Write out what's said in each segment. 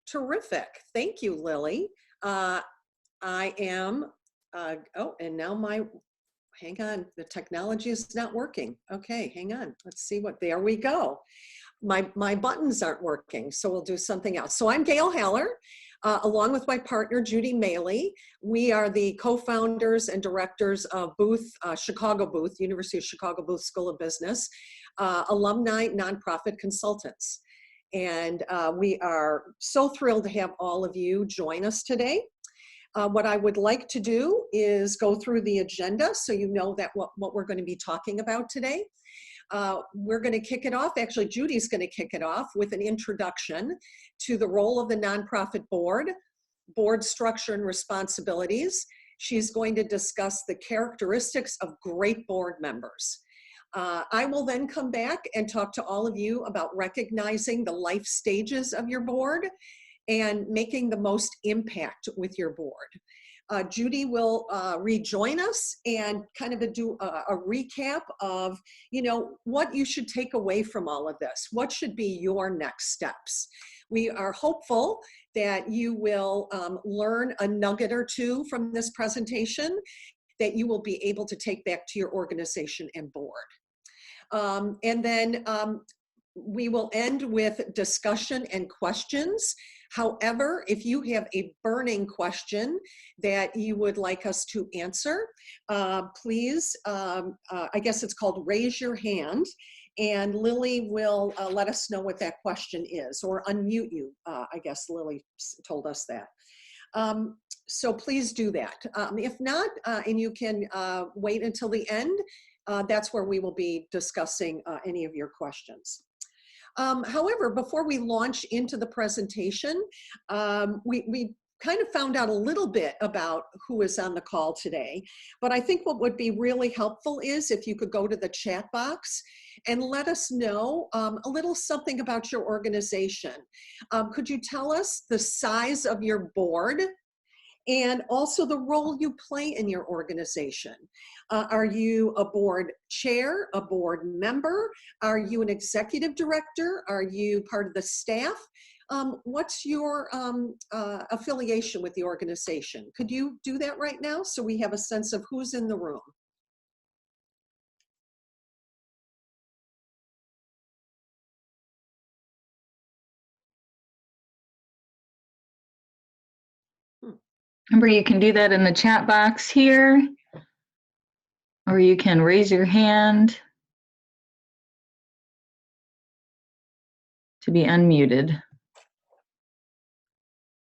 Terrific. Thank you, Lily. I am, oh, and now hang on, the technology is not working. Okay, hang on. Let's see there we go. My buttons aren't working, so we'll do something else. So I'm Gayle Haller, along with my partner, Judy Maley. We are the co-founders and directors of Chicago Booth, University of Chicago Booth School of Business, alumni nonprofit consultants. And we are so thrilled to have all of you join us today. What I would like to do is go through the agenda so you know that what we're going to be talking about today. We're going to kick it off. Actually, Judy's going to kick it off with an introduction to the role of the nonprofit board structure and responsibilities. She's going to discuss the characteristics of great board members. I will then come back and talk to all of you about recognizing the life stages of your board and making the most impact with your board. Judy will rejoin us and kind of do a recap of, what you should take away from all of this. What should be your next steps? We are hopeful that you will learn a nugget or two from this presentation that you will be able to take back to your organization and board. And then we will end with discussion and questions. However, if you have a burning question that you would like us to answer, please, I guess it's called raise your hand, and Lily will let us know what that question is, or unmute you. I guess Lily told us that. So please do that. If not, and you can wait until the end, that's where we will be discussing any of your questions. However, before we launch into the presentation, we kind of found out a little bit about who is on the call today, but I think what would be really helpful is if you could go to the chat box and let us know a little something about your organization. Could you tell us the size of your board? And also the role you play in your organization. Are you a board chair, a board member? Are you an executive director? Are you part of the staff? What's your affiliation with the organization? Could you do that right now so we have a sense of who's in the room? Remember, you can do that in the chat box here, or you can raise your hand to be unmuted.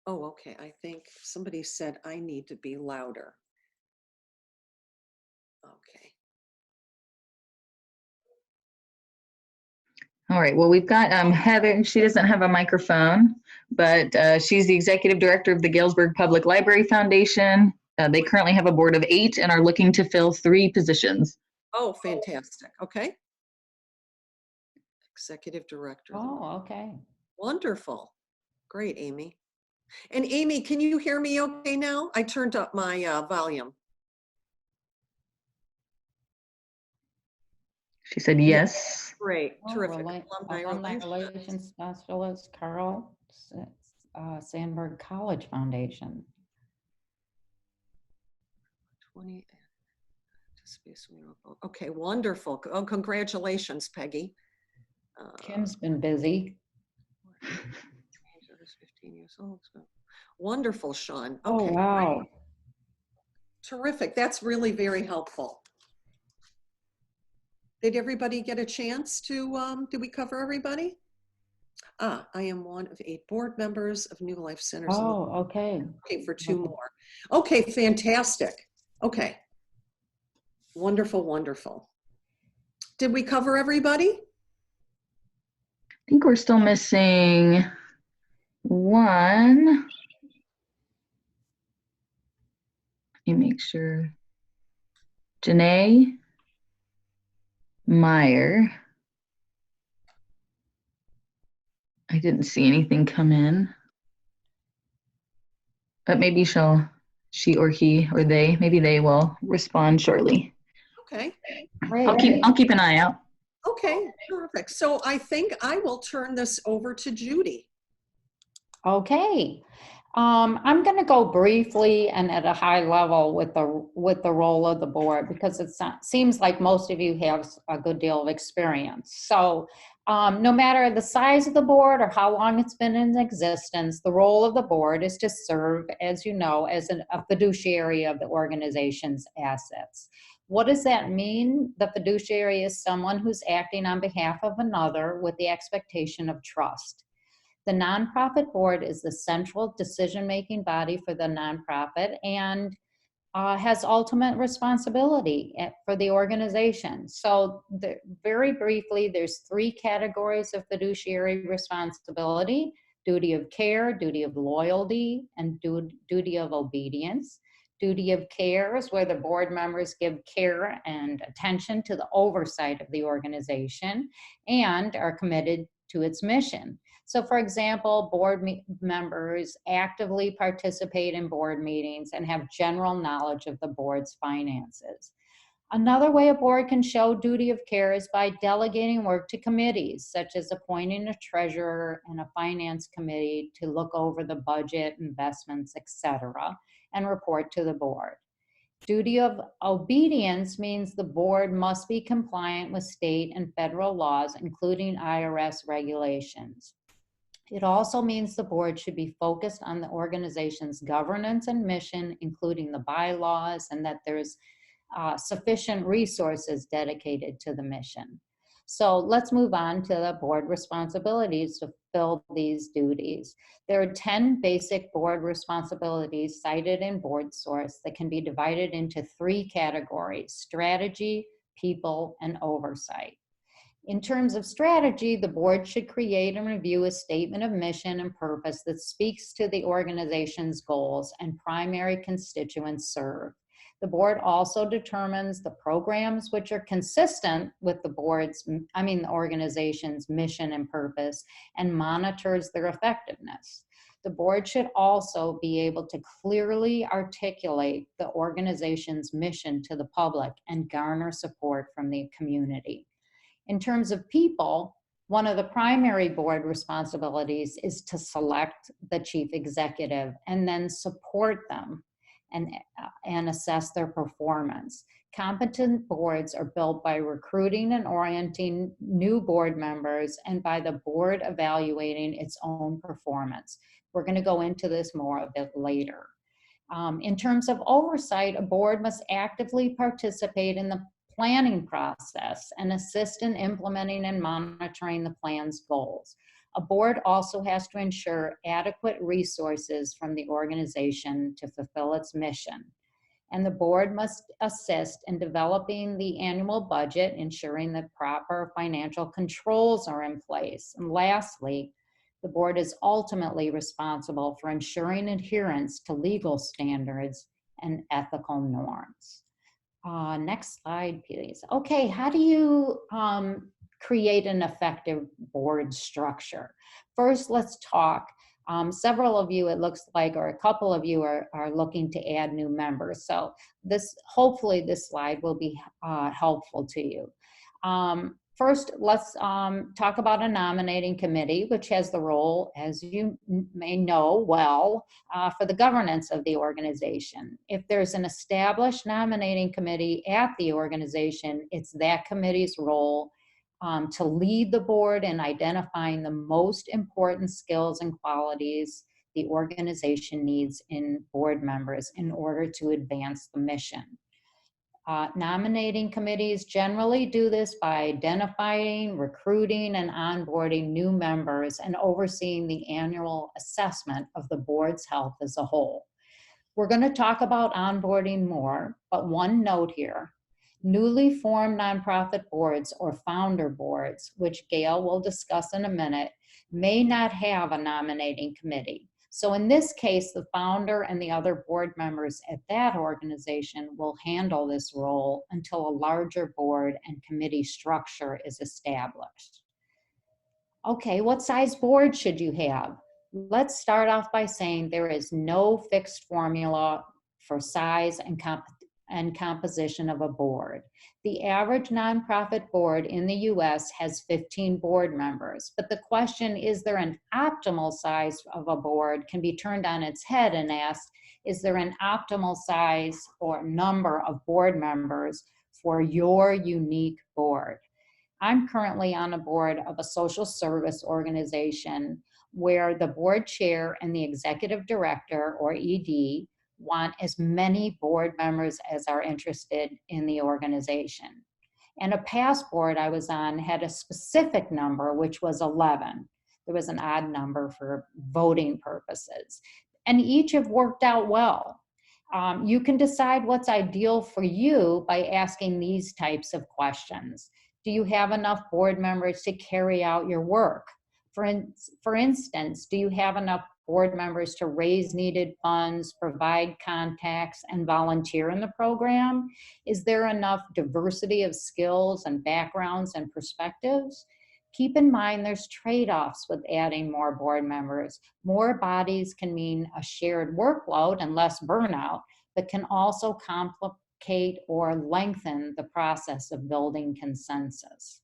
Oh, okay. I think somebody said I need to be louder. Okay. All right, well, we've got Heather. She doesn't have a microphone, but she's the executive director of the Galesburg Public Library Foundation. They currently have a board of 8 and are looking to fill 3 positions. Oh, fantastic. Okay. Executive director. Oh, okay. Wonderful. Great, Amy. And Amy, can you hear me okay now? I turned up my volume. She said yes. Great, terrific. Alumni Relations Specialist, Carl, Sandberg College Foundation. 20. Okay, wonderful. Oh, congratulations, Peggy. Kim's been busy. 15 years old. So. Wonderful, Sean. Okay. Oh, wow. Great. Terrific. That's really very helpful. Did everybody get a chance to, did we cover everybody? I am one of 8 board members of New Life Centers. Oh, okay. Okay, for 2 more. Okay, fantastic. Okay. Wonderful, wonderful. Did we cover everybody? I think we're still missing one. Let me make sure. Janae Meyer. I didn't see anything come in, but maybe she or he or they, maybe they will respond shortly. Okay. I'll keep an eye out. Okay, perfect. So I think I will turn this over to Judy. Okay. I'm going to go briefly and at a high level with the role of the board because seems like most of you have a good deal of experience. So no matter the size of the board or how long it's been in existence, the role of the board is to serve, as you know, as a fiduciary of the organization's assets. What does that mean? The fiduciary is someone who's acting on behalf of another with the expectation of trust. The nonprofit board is the central decision-making body for the nonprofit and has ultimate responsibility for the organization. So very briefly, there's 3 categories of fiduciary responsibility: duty of care, duty of loyalty, and duty of obedience. Duty of care is where the board members give care and attention to the oversight of the organization and are committed to its mission. So for example, board members actively participate in board meetings and have general knowledge of the board's finances. Another way a board can show duty of care is by delegating work to committees, such as appointing a treasurer and a finance committee to look over the budget, investments, etc., and report to the board. Duty of obedience means the board must be compliant with state and federal laws, including IRS regulations. It also means the board should be focused on the organization's governance and mission, including the bylaws, and that there's sufficient resources dedicated to the mission. So let's move on to the board responsibilities to fill these duties. There are 10 basic board responsibilities cited in Board Source that can be divided into 3 categories: strategy, people, and oversight. In terms of strategy, the board should create and review a statement of mission and purpose that speaks to the organization's goals and primary constituents served. The board also determines the programs which are consistent with the organization's mission and purpose and monitors their effectiveness. The board should also be able to clearly articulate the organization's mission to the public and garner support from the community. In terms of people, one of the primary board responsibilities is to select the chief executive and then support them and assess their performance. Competent boards are built by recruiting and orienting new board members and by the board evaluating its own performance. We're going to go into this more a bit later. In terms of oversight, a board must actively participate in the planning process and assist in implementing and monitoring the plan's goals. A board also has to ensure adequate resources from the organization to fulfill its mission. And the board must assist in developing the annual budget, ensuring that proper financial controls are in place. And lastly, the board is ultimately responsible for ensuring adherence to legal standards and ethical norms. Next slide, please. Okay, how do you create an effective board structure? First, let's talk. Several of you, it looks like, or a couple of you are looking to add new members. So hopefully this slide will be helpful to you. First, let's talk about a nominating committee, which has the role, as you may know well, for the governance of the organization. If there's an established nominating committee at the organization, it's that committee's role to lead the board in identifying the most important skills and qualities the organization needs in board members in order to advance the mission. Nominating committees generally do this by identifying, recruiting, and onboarding new members and overseeing the annual assessment of the board's health as a whole. We're going to talk about onboarding more, but one note here. Newly formed nonprofit boards or founder boards, which Gayle will discuss in a minute, may not have a nominating committee. So in this case, the founder and the other board members at that organization will handle this role until a larger board and committee structure is established. Okay, what size board should you have? Let's start off by saying there is no fixed formula for size and and composition of a board. The average nonprofit board in the US has 15 board members, but the question, is there an optimal size of a board, can be turned on its head and asked, is there an optimal size or number of board members for your unique board? I'm currently on a board of a social service organization where the board chair and the executive director, or ED, want as many board members as are interested in the organization. And a past board I was on had a specific number, which was 11. There was an odd number for voting purposes. And each have worked out well. You can decide what's ideal for you by asking these types of questions. Do you have enough board members to carry out your work? For instance, do you have enough board members to raise needed funds, provide contacts, and volunteer in the program? Is there enough diversity of skills and backgrounds and perspectives? Keep in mind there's trade-offs with adding more board members. More bodies can mean a shared workload and less burnout, but can also complicate or lengthen the process of building consensus.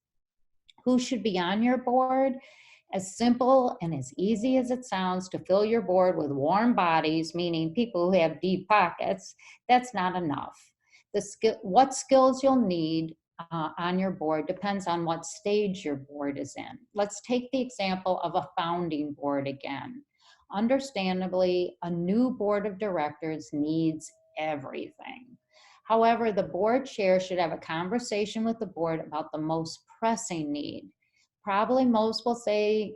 Who should be on your board? As simple and as easy as it sounds to fill your board with warm bodies, meaning people who have deep pockets, that's not enough. What skills you'll need on your board depends on what stage your board is in. Let's take the example of a founding board again. Understandably, a new board of directors needs everything. However, the board chair should have a conversation with the board about the most pressing need. Probably most will say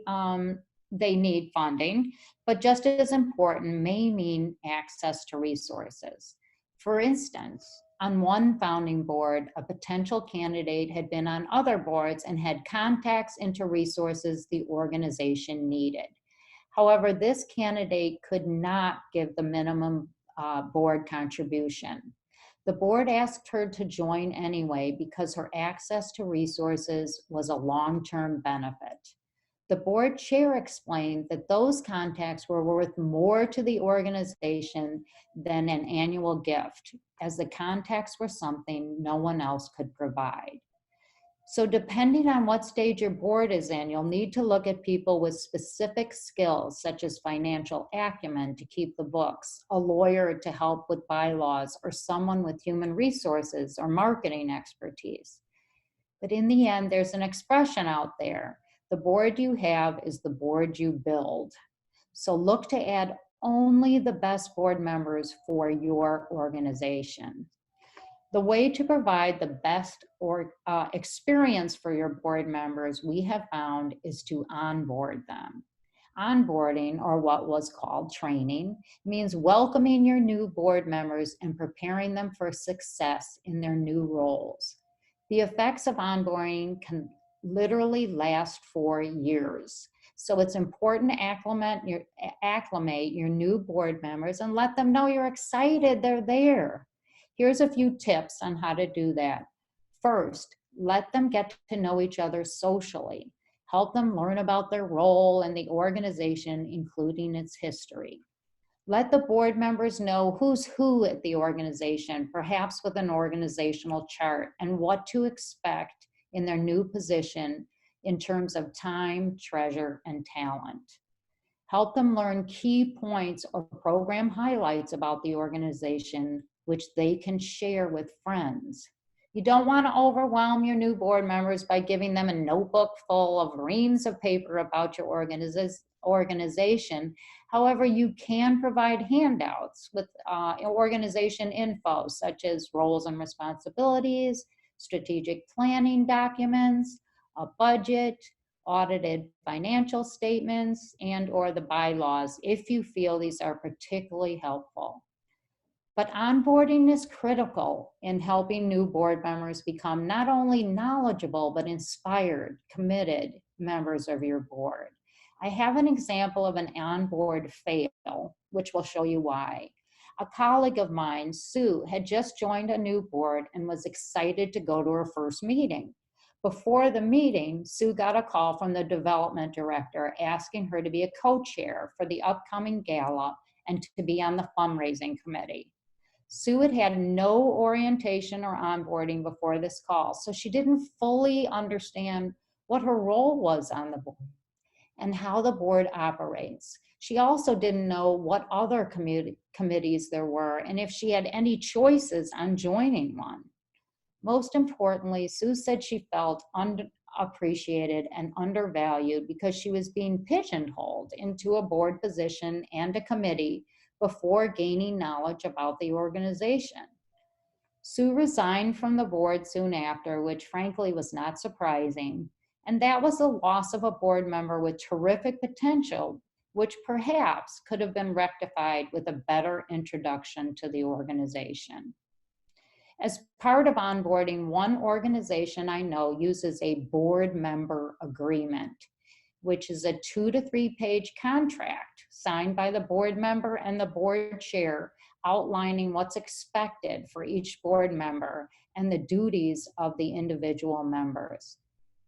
they need funding, but just as important may mean access to resources. For instance, on one founding board, a potential candidate had been on other boards and had contacts into resources the organization needed. However, this candidate could not give the minimum board contribution. The board asked her to join anyway because her access to resources was a long-term benefit. The board chair explained that those contacts were worth more to the organization than an annual gift, as the contacts were something no one else could provide. So depending on what stage your board is in, you'll need to look at people with specific skills, such as financial acumen to keep the books, a lawyer to help with bylaws, or someone with human resources or marketing expertise. But in the end, there's an expression out there. The board you have is the board you build. So look to add only the best board members for your organization. The way to provide the best experience for your board members, we have found, is to onboard them. Onboarding, or what was called training, means welcoming your new board members and preparing them for success in their new roles. The effects of onboarding can literally last for years. So it's important to acclimate your new board members and let them know you're excited they're there. Here's a few tips on how to do that. First, let them get to know each other socially. Help them learn about their role in the organization, including its history. Let the board members know who's who at the organization, perhaps with an organizational chart, and what to expect in their new position in terms of time, treasure, and talent. Help them learn key points or program highlights about the organization, which they can share with friends. You don't want to overwhelm your new board members by giving them a notebook full of reams of paper about your organization. However, you can provide handouts with organization info, such as roles and responsibilities, strategic planning documents, a budget, audited financial statements, and/or the bylaws, if you feel these are particularly helpful. But onboarding is critical in helping new board members become not only knowledgeable, but inspired, committed members of your board. I have an example of an onboard fail, which will show you why. A colleague of mine, Sue, had just joined a new board and was excited to go to her first meeting. Before the meeting, Sue got a call from the development director asking her to be a co-chair for the upcoming gala and to be on the fundraising committee. Sue had had no orientation or onboarding before this call, so she didn't fully understand what her role was on the board and how the board operates. She also didn't know what other committees there were and if she had any choices on joining one. Most importantly, Sue said she felt unappreciated and undervalued because she was being pigeonholed into a board position and a committee before gaining knowledge about the organization. Sue resigned from the board soon after, which frankly was not surprising. And that was the loss of a board member with terrific potential, which perhaps could have been rectified with a better introduction to the organization. As part of onboarding, one organization I know uses a board member agreement, which is a 2 to 3 page contract signed by the board member and the board chair, outlining what's expected for each board member and the duties of the individual members.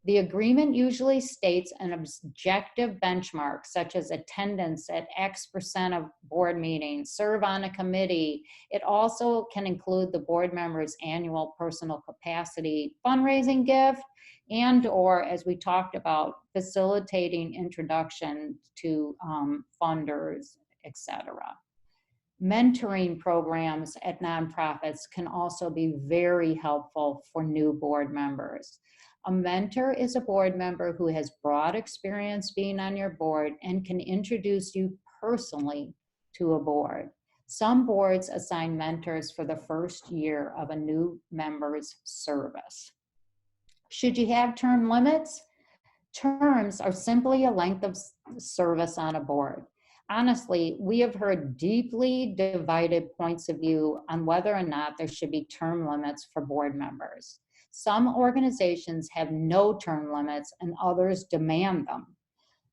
The agreement usually states an objective benchmark, such as attendance at X% of board meetings, serve on a committee. It also can include the board member's annual personal capacity fundraising gift, and or, as we talked about, facilitating introduction to funders, etc. Mentoring programs at nonprofits can also be very helpful for new board members. A mentor is a board member who has broad experience being on your board and can introduce you personally to a board. Some boards assign mentors for the first year of a new member's service. Should you have term limits? Terms are simply a length of service on a board. Honestly, we have heard deeply divided points of view on whether or not there should be term limits for board members. Some organizations have no term limits and others demand them.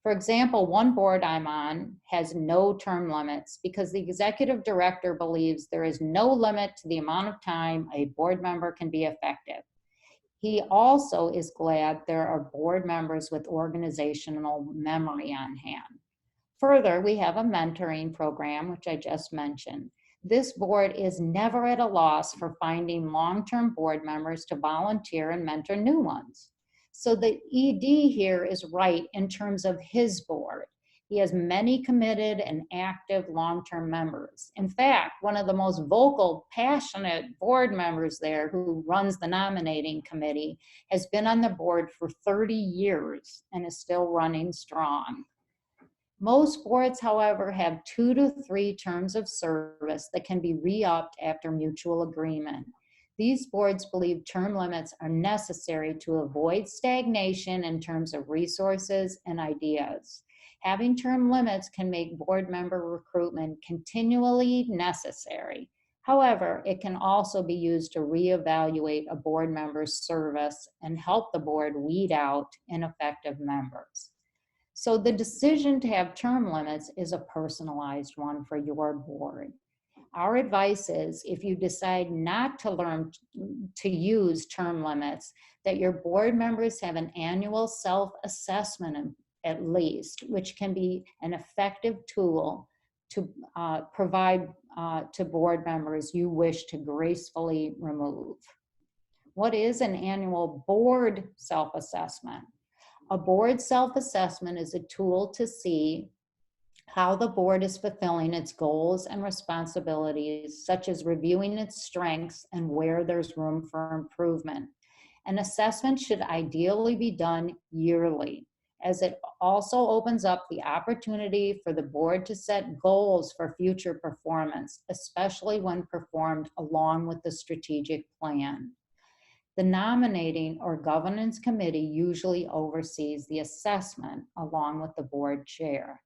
For example, one board I'm on has no term limits because the executive director believes there is no limit to the amount of time a board member can be effective. He also is glad there are board members with organizational memory on hand. Further, we have a mentoring program, which I just mentioned. This board is never at a loss for finding long-term board members to volunteer and mentor new ones. So the ED here is right in terms of his board. He has many committed and active long-term members. In fact, one of the most vocal, passionate board members there, who runs the nominating committee, has been on the board for 30 years and is still running strong. Most boards, however, have 2 to 3 terms of service that can be re-upped after mutual agreement. These boards believe term limits are necessary to avoid stagnation in terms of resources and ideas. Having term limits can make board member recruitment continually necessary. However, it can also be used to reevaluate a board member's service and help the board weed out ineffective members. So the decision to have term limits is a personalized one for your board. Our advice is, if you decide not to learn to use term limits, that your board members have an annual self-assessment at least, which can be an effective tool to provide to board members you wish to gracefully remove. What is an annual board self-assessment? A board self-assessment is a tool to see how the board is fulfilling its goals and responsibilities, such as reviewing its strengths and where there's room for improvement. An assessment should ideally be done yearly, as it also opens up the opportunity for the board to set goals for future performance, especially when performed along with the strategic plan. The nominating or governance committee usually oversees the assessment along with the board chair.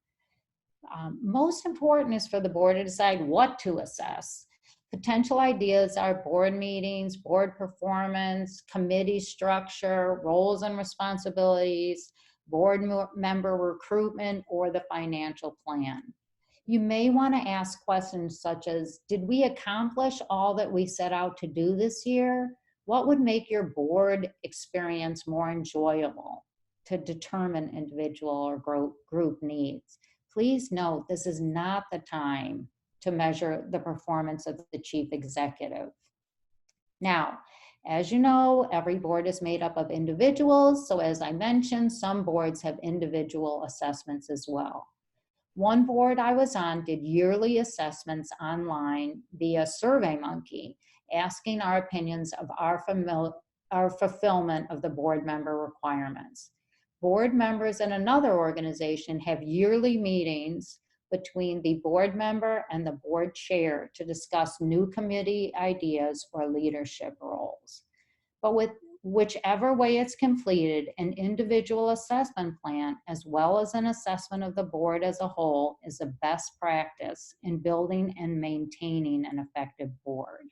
Most important is for the board to decide what to assess. Potential ideas are board meetings, board performance, committee structure, roles and responsibilities, board member recruitment, or the financial plan. You may want to ask questions such as, did we accomplish all that we set out to do this year? What would make your board experience more enjoyable to determine individual or group needs? Please note, this is not the time to measure the performance of the chief executive. Now, as you know, every board is made up of individuals. So as I mentioned, some boards have individual assessments as well. One board I was on did yearly assessments online via SurveyMonkey, asking our opinions of our fulfillment of the board member requirements. Board members in another organization have yearly meetings between the board member and the board chair to discuss new committee ideas or leadership roles. But with whichever way it's completed, an individual assessment plan, as well as an assessment of the board as a whole, is the best practice in building and maintaining an effective board.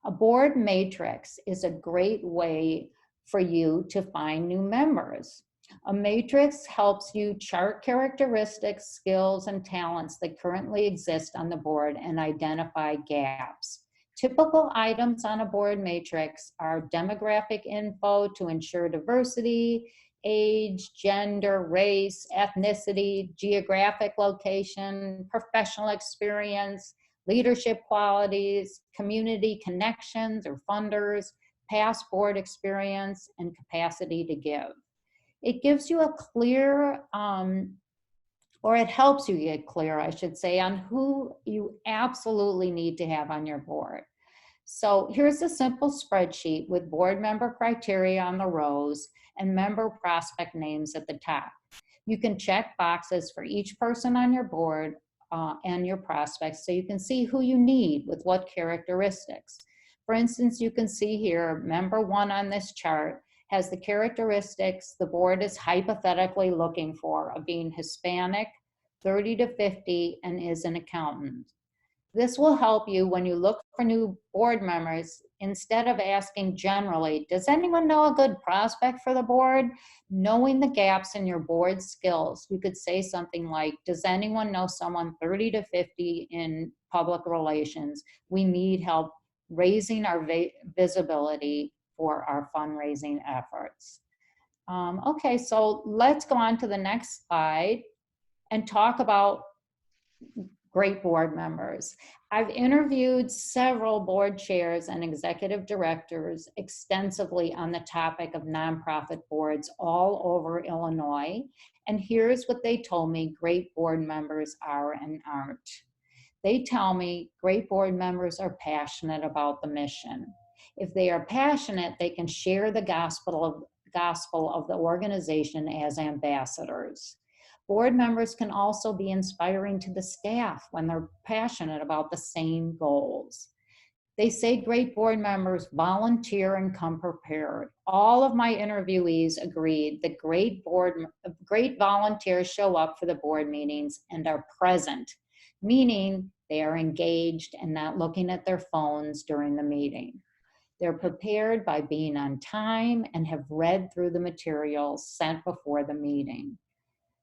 A board matrix is a great way for you to find new members. A matrix helps you chart characteristics, skills, and talents that currently exist on the board and identify gaps. Typical items on a board matrix are demographic info to ensure diversity, age, gender, race, ethnicity, geographic location, professional experience, leadership qualities, community connections or funders, past board experience, and capacity to give. It gives you a clear, or it helps you get clear, I should say, on who you absolutely need to have on your board. So here's a simple spreadsheet with board member criteria on the rows and member prospect names at the top. You can check boxes for each person on your board and your prospects so you can see who you need with what characteristics. For instance, you can see here, member 1 on this chart has the characteristics the board is hypothetically looking for of being Hispanic, 30 to 50, and is an accountant. This will help you when you look for new board members. Instead of asking generally, does anyone know a good prospect for the board? Knowing the gaps in your board skills, you could say something like, does anyone know someone 30 to 50 in public relations? We need help raising our visibility for our fundraising efforts. Okay, so let's go on to the next slide and talk about great board members. I've interviewed several board chairs and executive directors extensively on the topic of nonprofit boards all over Illinois. And here's what they told me great board members are and aren't. They tell me great board members are passionate about the mission. If they are passionate, they can share the gospel of the organization as ambassadors. Board members can also be inspiring to the staff when they're passionate about the same goals. They say great board members volunteer and come prepared. All of my interviewees agreed that great volunteers show up for the board meetings and are present, meaning they are engaged and not looking at their phones during the meeting. They're prepared by being on time and have read through the materials sent before the meeting.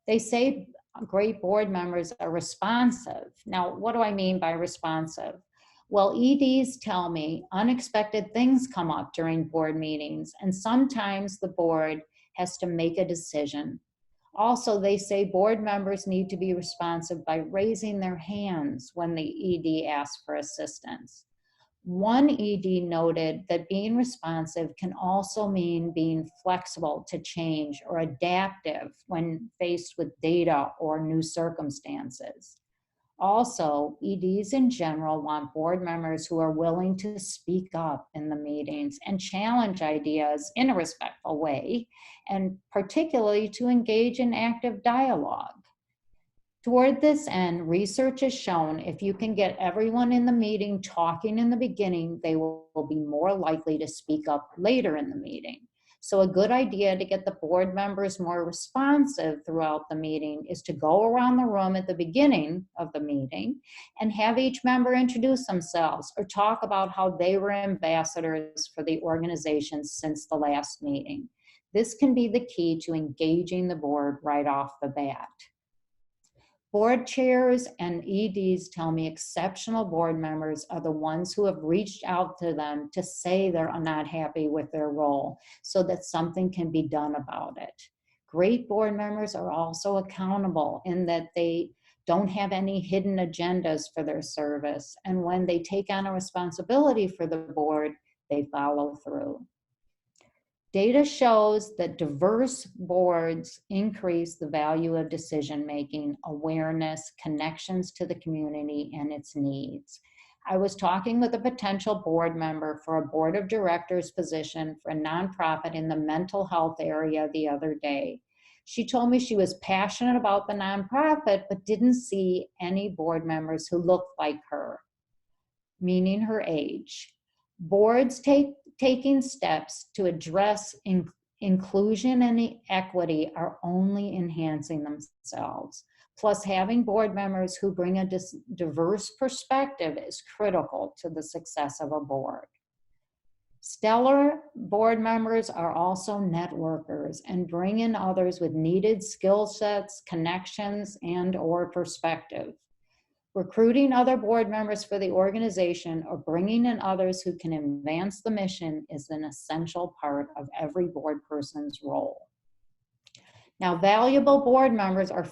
They say great board members are responsive. Now, what do I mean by responsive? Well, EDs tell me unexpected things come up during board meetings, and sometimes the board has to make a decision. Also, they say board members need to be responsive by raising their hands when the ED asks for assistance. One ED noted that being responsive can also mean being flexible to change or adaptive when faced with data or new circumstances. Also, EDs in general want board members who are willing to speak up in the meetings and challenge ideas in a respectful way, and particularly to engage in active dialogue. Toward this end, research has shown if you can get everyone in the meeting talking in the beginning, they will be more likely to speak up later in the meeting. So a good idea to get the board members more responsive throughout the meeting is to go around the room at the beginning of the meeting and have each member introduce themselves or talk about how they were ambassadors for the organization since the last meeting. This can be the key to engaging the board right off the bat. Board chairs and EDs tell me exceptional board members are the ones who have reached out to them to say they're not happy with their role so that something can be done about it. Great board members are also accountable in that they don't have any hidden agendas for their service, and when they take on a responsibility for the board, they follow through. Data shows that diverse boards increase the value of decision-making, awareness, connections to the community and its needs. I was talking with a potential board member for a board of directors position for a nonprofit in the mental health area the other day. She told me she was passionate about the nonprofit, but didn't see any board members who looked like her, meaning her age. Boards taking steps to address inclusion and equity are only enhancing themselves. Plus, having board members who bring a diverse perspective is critical to the success of a board. Stellar board members are also networkers and bring in others with needed skill sets, connections, and/or perspective. Recruiting other board members for the organization or bringing in others who can advance the mission is an essential part of every board person's role. Now, valuable board members are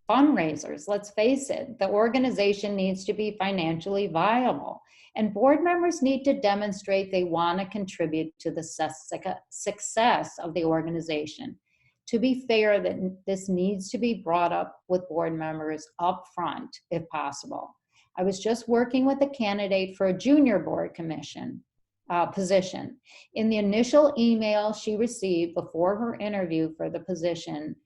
fundraisers. Let's face it, the organization needs to be financially viable, and board members need to demonstrate they want to contribute to the success of the organization. To be fair, that this needs to be brought up with board members up front, if possible. I was just working with a candidate for a junior board commission position. In the initial email she received before her interview for the position,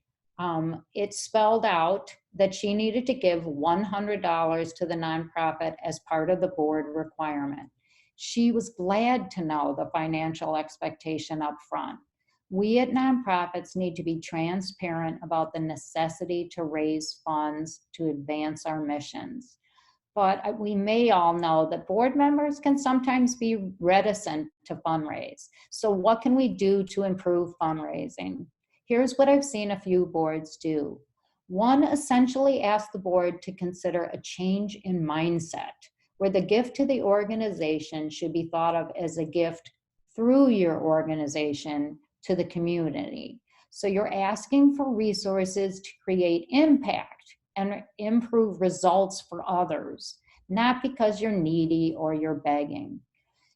it spelled out that she needed to give $100 to the nonprofit as part of the board requirement. She was glad to know the financial expectation up front. We at nonprofits need to be transparent about the necessity to raise funds to advance our missions. But we may all know that board members can sometimes be reticent to fundraise. So what can we do to improve fundraising? Here's what I've seen a few boards do. One, essentially ask the board to consider a change in mindset, where the gift to the organization should be thought of as a gift through your organization to the community. So you're asking for resources to create impact and improve results for others, not because you're needy or you're begging.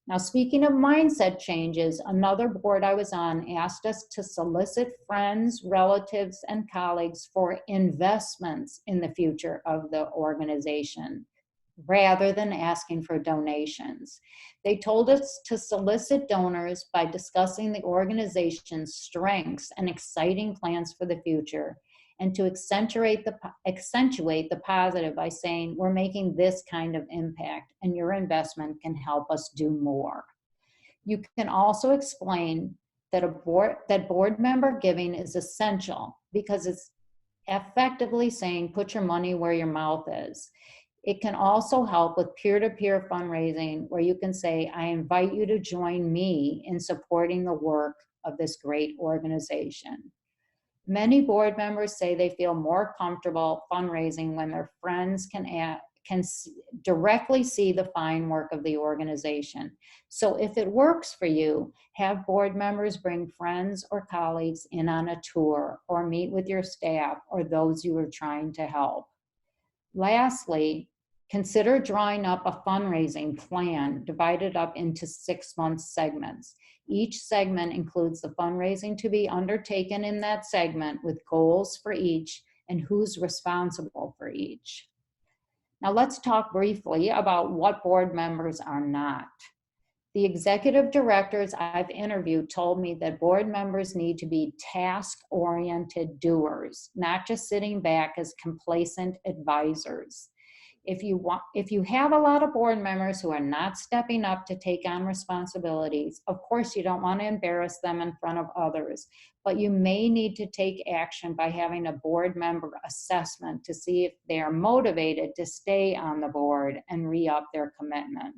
Now, speaking of mindset changes, another board I was on asked us to solicit friends, relatives, and colleagues for investments in the future of the organization, rather than asking for donations. They told us to solicit donors by discussing the organization's strengths and exciting plans for the future, and to accentuate the positive by saying, we're making this kind of impact and your investment can help us do more. You can also explain that board member giving is essential because it's effectively saying, put your money where your mouth is. It can also help with peer-to-peer fundraising, where you can say, I invite you to join me in supporting the work of this great organization. Many board members say they feel more comfortable fundraising when their friends can directly see the fine work of the organization. So if it works for you, have board members bring friends or colleagues in on a tour or meet with your staff or those you are trying to help. Lastly, consider drawing up a fundraising plan divided up into 6-month segments. Each segment includes the fundraising to be undertaken in that segment with goals for each and who's responsible for each. Now let's talk briefly about what board members are not. The executive directors I've interviewed told me that board members need to be task-oriented doers, not just sitting back as complacent advisors. If you have a lot of board members who are not stepping up to take on responsibilities, of course you don't want to embarrass them in front of others, but you may need to take action by having a board member assessment to see if they are motivated to stay on the board and re-up their commitment.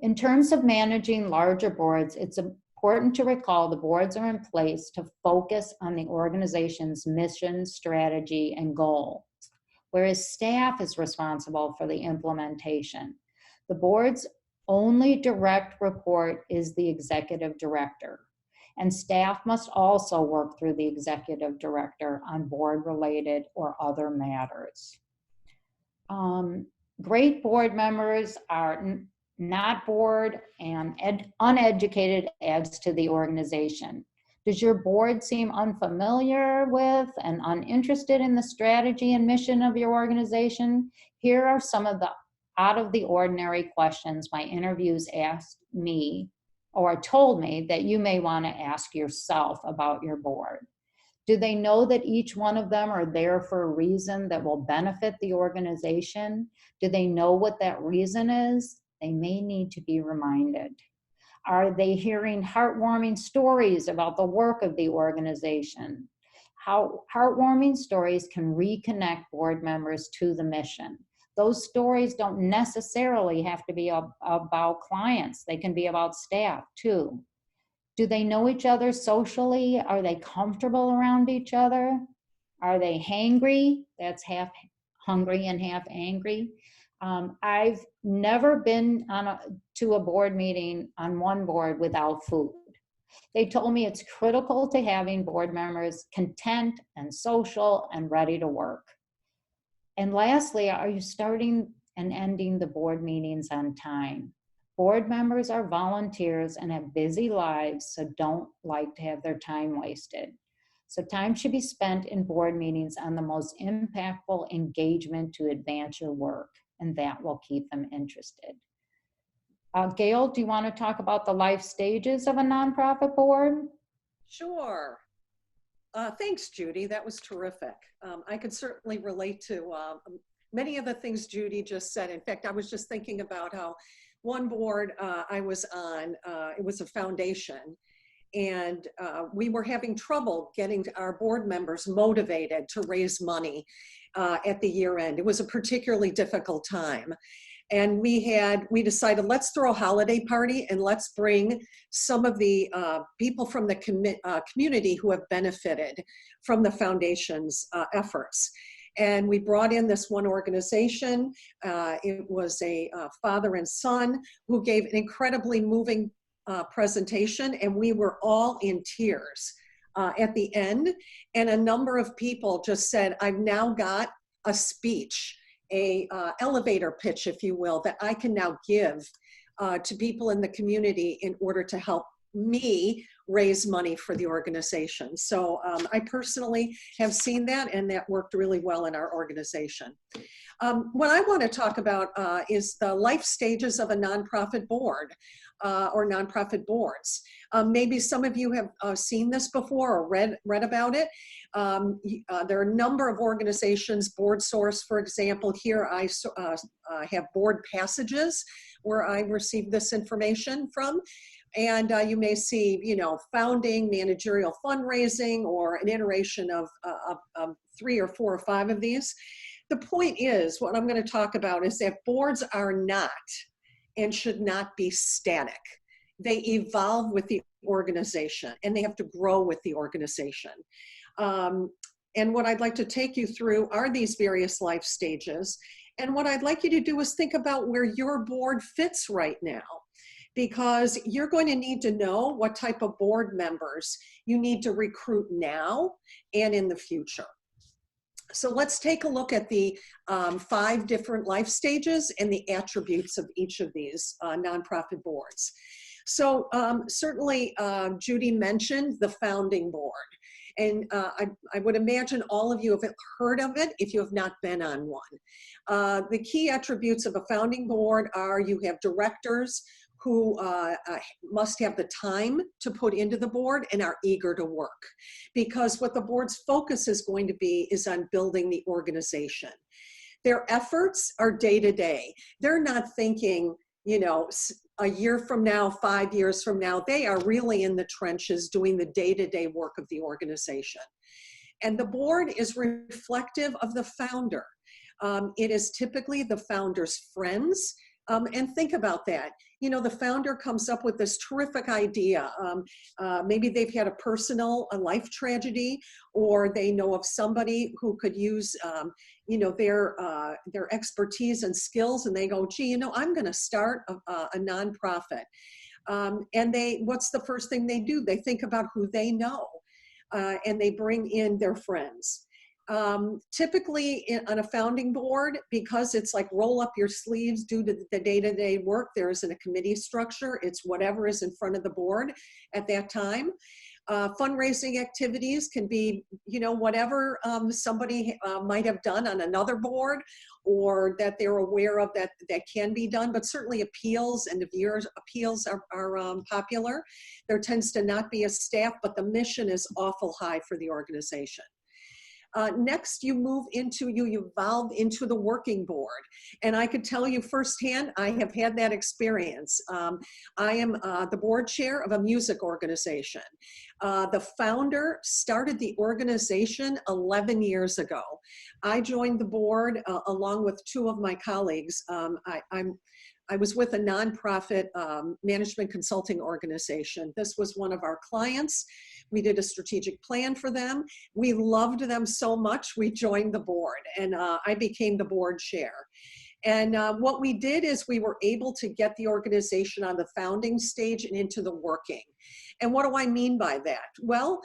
In terms of managing larger boards, it's important to recall the boards are in place to focus on the organization's mission, strategy, and goal, whereas staff is responsible for the implementation. The board's only direct report is the executive director, and staff must also work through the executive director on board-related or other matters. Um, Great board members are not bored and uneducated adds to the organization. Does your board seem unfamiliar with and uninterested in the strategy and mission of your organization? Here are some of the out of the ordinary questions my interviews asked me or told me that you may want to ask yourself about your board. Do they know that each one of them are there for a reason that will benefit the organization? Do they know what that reason is? They may need to be reminded. Are they hearing heartwarming stories about the work of the organization? How heartwarming stories can reconnect board members to the mission. Those stories don't necessarily have to be about clients. They can be about staff too. Do they know each other socially? Are they comfortable around each other? Are they hangry? That's half hungry and half angry. I've never been to a board meeting on one board without food. They told me it's critical to having board members content and social and ready to work. And lastly, are you starting and ending the board meetings on time? Board members are volunteers and have busy lives, so don't like to have their time wasted. So time should be spent in board meetings on the most impactful engagement to advance your work, and that will keep them interested. Gayle, do you want to talk about the life stages of a nonprofit board? Sure. Thanks, Judy. That was terrific. I could certainly relate to many of the things Judy just said. In fact, I was just thinking about how one board I was on, it was a foundation, and we were having trouble getting our board members motivated to raise money at the year end. It was a particularly difficult time. And we decided, let's throw a holiday party and let's bring some of the people from the community who have benefited from the foundation's efforts. And we brought in this one organization. It was a father and son who gave an incredibly moving presentation, and we were all in tears at the end. And a number of people just said, I've now got a speech, a elevator pitch, if you will, that I can now give to people in the community in order to help me raise money for the organization. So I personally have seen that, and that worked really well in our organization. What I want to talk about is the life stages of a nonprofit board or nonprofit boards. Maybe some of you have seen this before or read about it. There are a number of organizations, Board Source, for example. Here I have board passages where I received this information from. And you may see, founding, managerial fundraising, or an iteration of 3 or 4 or 5 of these. The point is, what I'm going to talk about is that boards are not and should not be static. They evolve with the organization, and they have to grow with the organization. And what I'd like to take you through are these various life stages. And what I'd like you to do is think about where your board fits right now, because you're going to need to know what type of board members you need to recruit now and in the future. So let's take a look at the 5 different life stages and the attributes of each of these nonprofit boards. So certainly Judy mentioned the founding board. And I would imagine all of you have heard of it if you have not been on one. The key attributes of a founding board are you have directors who must have the time to put into the board and are eager to work. Because what the board's focus is going to be is on building the organization. Their efforts are day to day. They're not thinking, a year from now, 5 years from now. They are really in the trenches doing the day-to-day work of the organization. And the board is reflective of the founder. It is typically the founder's friends. And think about that. The founder comes up with this terrific idea. Maybe they've had a life tragedy, or they know of somebody who could use, their expertise and skills, and they go, gee, I'm going to start a nonprofit. And what's the first thing they do? They think about who they know, and they bring in their friends. Typically on a founding board, because it's like roll up your sleeves, do the day-to-day work, there isn't a committee structure. It's whatever is in front of the board at that time. Fundraising activities can be, whatever somebody might have done on another board, or that they're aware of that can be done, but certainly appeals, and appeals are popular. There tends to not be a staff, but the mission is awful high for the organization. Next, you evolve into the working board. And I could tell you firsthand, I have had that experience. I am the board chair of a music organization. The founder started the organization 11 years ago. I joined the board along with two of my colleagues. I was with a nonprofit management consulting organization. This was one of our clients. We did a strategic plan for them. We loved them so much, we joined the board, and I became the board chair. And what we did is we were able to get the organization on the founding stage and into the working. And what do I mean by that? Well,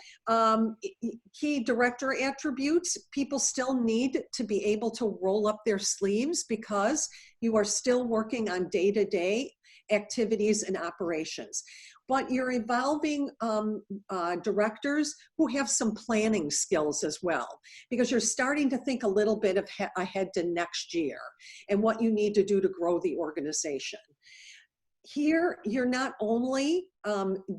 key director attributes, people still need to be able to roll up their sleeves because you are still working on day-to-day activities and operations. But you're evolving directors who have some planning skills as well, because you're starting to think a little bit ahead to next year and what you need to do to grow the organization. Here, you're not only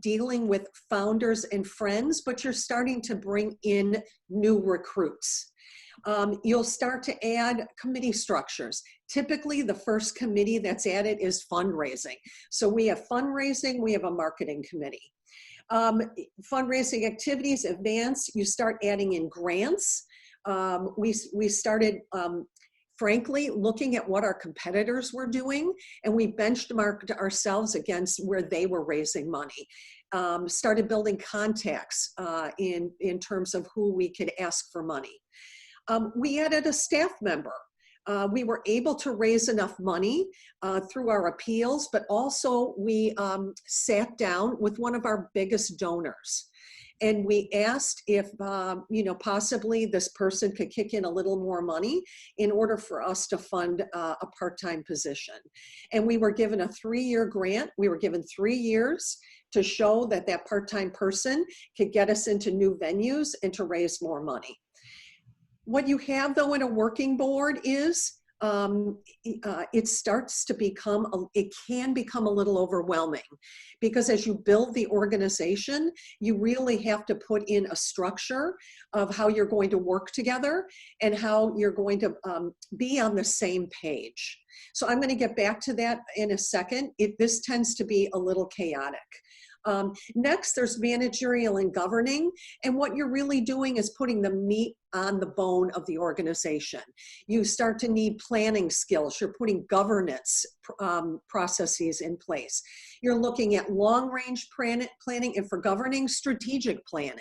dealing with founders and friends, but you're starting to bring in new recruits. You'll start to add committee structures. Typically, the first committee that's added is fundraising. So we have fundraising, we have a marketing committee. Fundraising activities advance, you start adding in grants. We started, frankly, looking at what our competitors were doing, and we benchmarked ourselves against where they were raising money. Started building contacts in terms of who we could ask for money. We added a staff member. We were able to raise enough money through our appeals, but also we sat down with one of our biggest donors. And we asked if, possibly this person could kick in a little more money in order for us to fund a part-time position. And we were given a 3-year grant. We were given 3 years to show that that part-time person could get us into new venues and to raise more money. What you have, though, in a working board is it starts to become, it can become a little overwhelming, because as you build the organization, you really have to put in a structure of how you're going to work together and how you're going to be on the same page. So I'm going to get back to that in a second. This tends to be a little chaotic. Next, there's managerial and governing. And what you're really doing is putting the meat on the bone of the organization. You start to need planning skills. You're putting governance processes in place. You're looking at long-range planning, and for governing, strategic planning.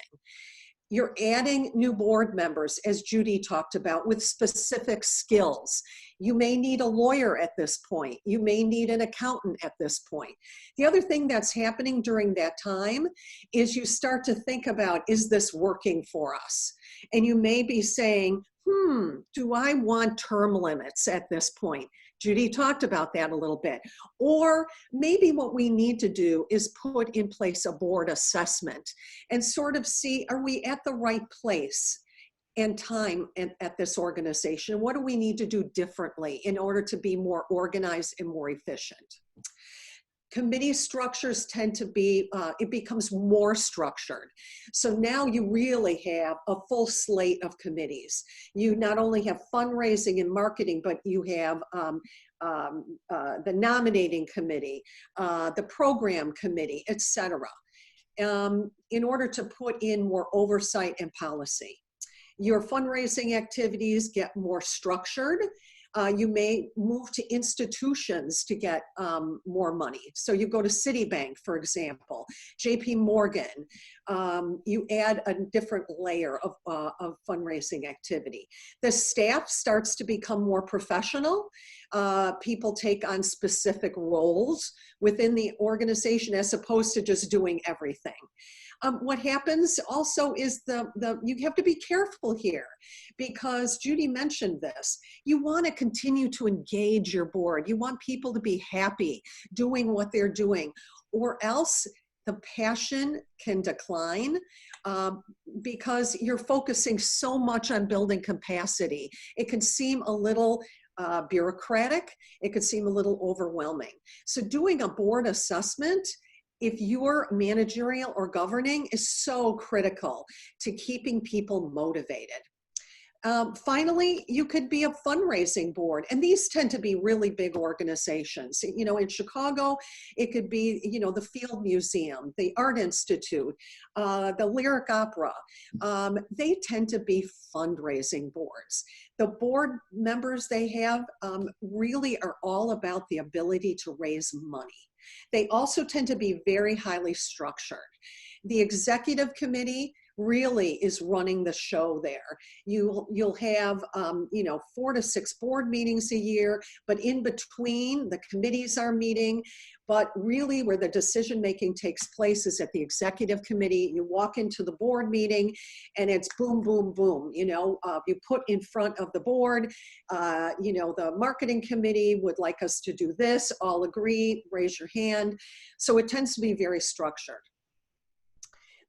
You're adding new board members, as Judy talked about, with specific skills. You may need a lawyer at this point. You may need an accountant at this point. The other thing that's happening during that time is you start to think about, is this working for us? And you may be saying, do I want term limits at this point? Judy talked about that a little bit. Or maybe what we need to do is put in place a board assessment and sort of see, are we at the right place and time at this organization? What do we need to do differently in order to be more organized and more efficient? Committee structures tend to be, it becomes more structured. So now you really have a full slate of committees. You not only have fundraising and marketing, but you have the nominating committee, the program committee, etc. In order to put in more oversight and policy. Your fundraising activities get more structured. You may move to institutions to get more money. So you go to Citibank, for example, JP Morgan. You add a different layer of fundraising activity. The staff starts to become more professional. People take on specific roles within the organization as opposed to just doing everything. What happens also is you have to be careful here, because Judy mentioned this. You want to continue to engage your board. You want people to be happy doing what they're doing, or else the passion can decline because you're focusing so much on building capacity. It can seem a little bureaucratic. It could seem a little overwhelming. So doing a board assessment, if you're managerial or governing, is so critical to keeping people motivated. Finally, you could be a fundraising board, and these tend to be really big organizations. You know, in Chicago, it could be, you know, the Field Museum, the Art Institute, the Lyric Opera. They tend to be fundraising boards. The board members they have really are all about the ability to raise money. They also tend to be very highly structured. The executive committee really is running the show there. You'll have, you know, 4 to 6 board meetings a year, but in between the committees are meeting. But really where the decision making takes place is at the executive committee. You walk into the board meeting and it's boom, boom, boom. You know, you put in front of the board, you know, the marketing committee would like us to do this, all agree, raise your hand. So it tends to be very structured.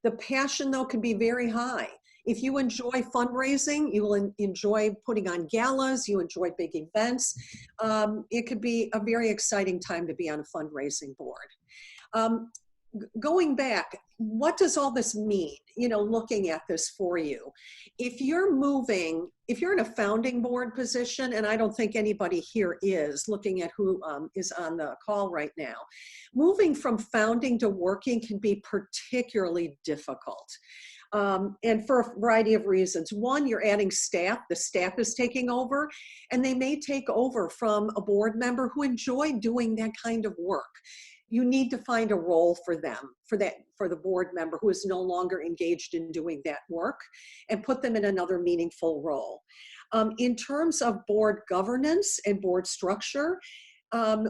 The passion, though, can be very high. If you enjoy fundraising, you will enjoy putting on galas, you enjoy big events. It could be a very exciting time to be on a fundraising board. Going back, what does all this mean? You know, looking at this for you. If you're in a founding board position, and I don't think anybody here is, looking at who is on the call right now, moving from founding to working can be particularly difficult. And for a variety of reasons. One, you're adding staff, the staff is taking over, and they may take over from a board member who enjoyed doing that kind of work. You need to find a role for them, for the board member who is no longer engaged in doing that work, and put them in another meaningful role. In terms of board governance and board structure,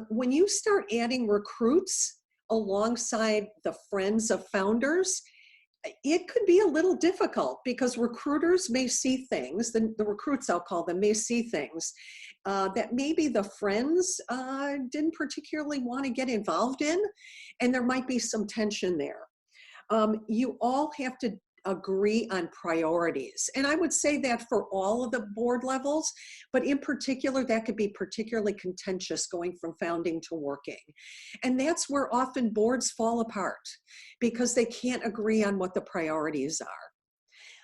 when you start adding recruits alongside the friends of founders, it could be a little difficult because recruiters may see things, the recruits, I'll call them, may see things that maybe the friends didn't particularly want to get involved in, and there might be some tension there. You all have to agree on priorities. And I would say that for all of the board levels, but in particular, that could be particularly contentious going from founding to working. And that's where often boards fall apart because they can't agree on what the priorities are.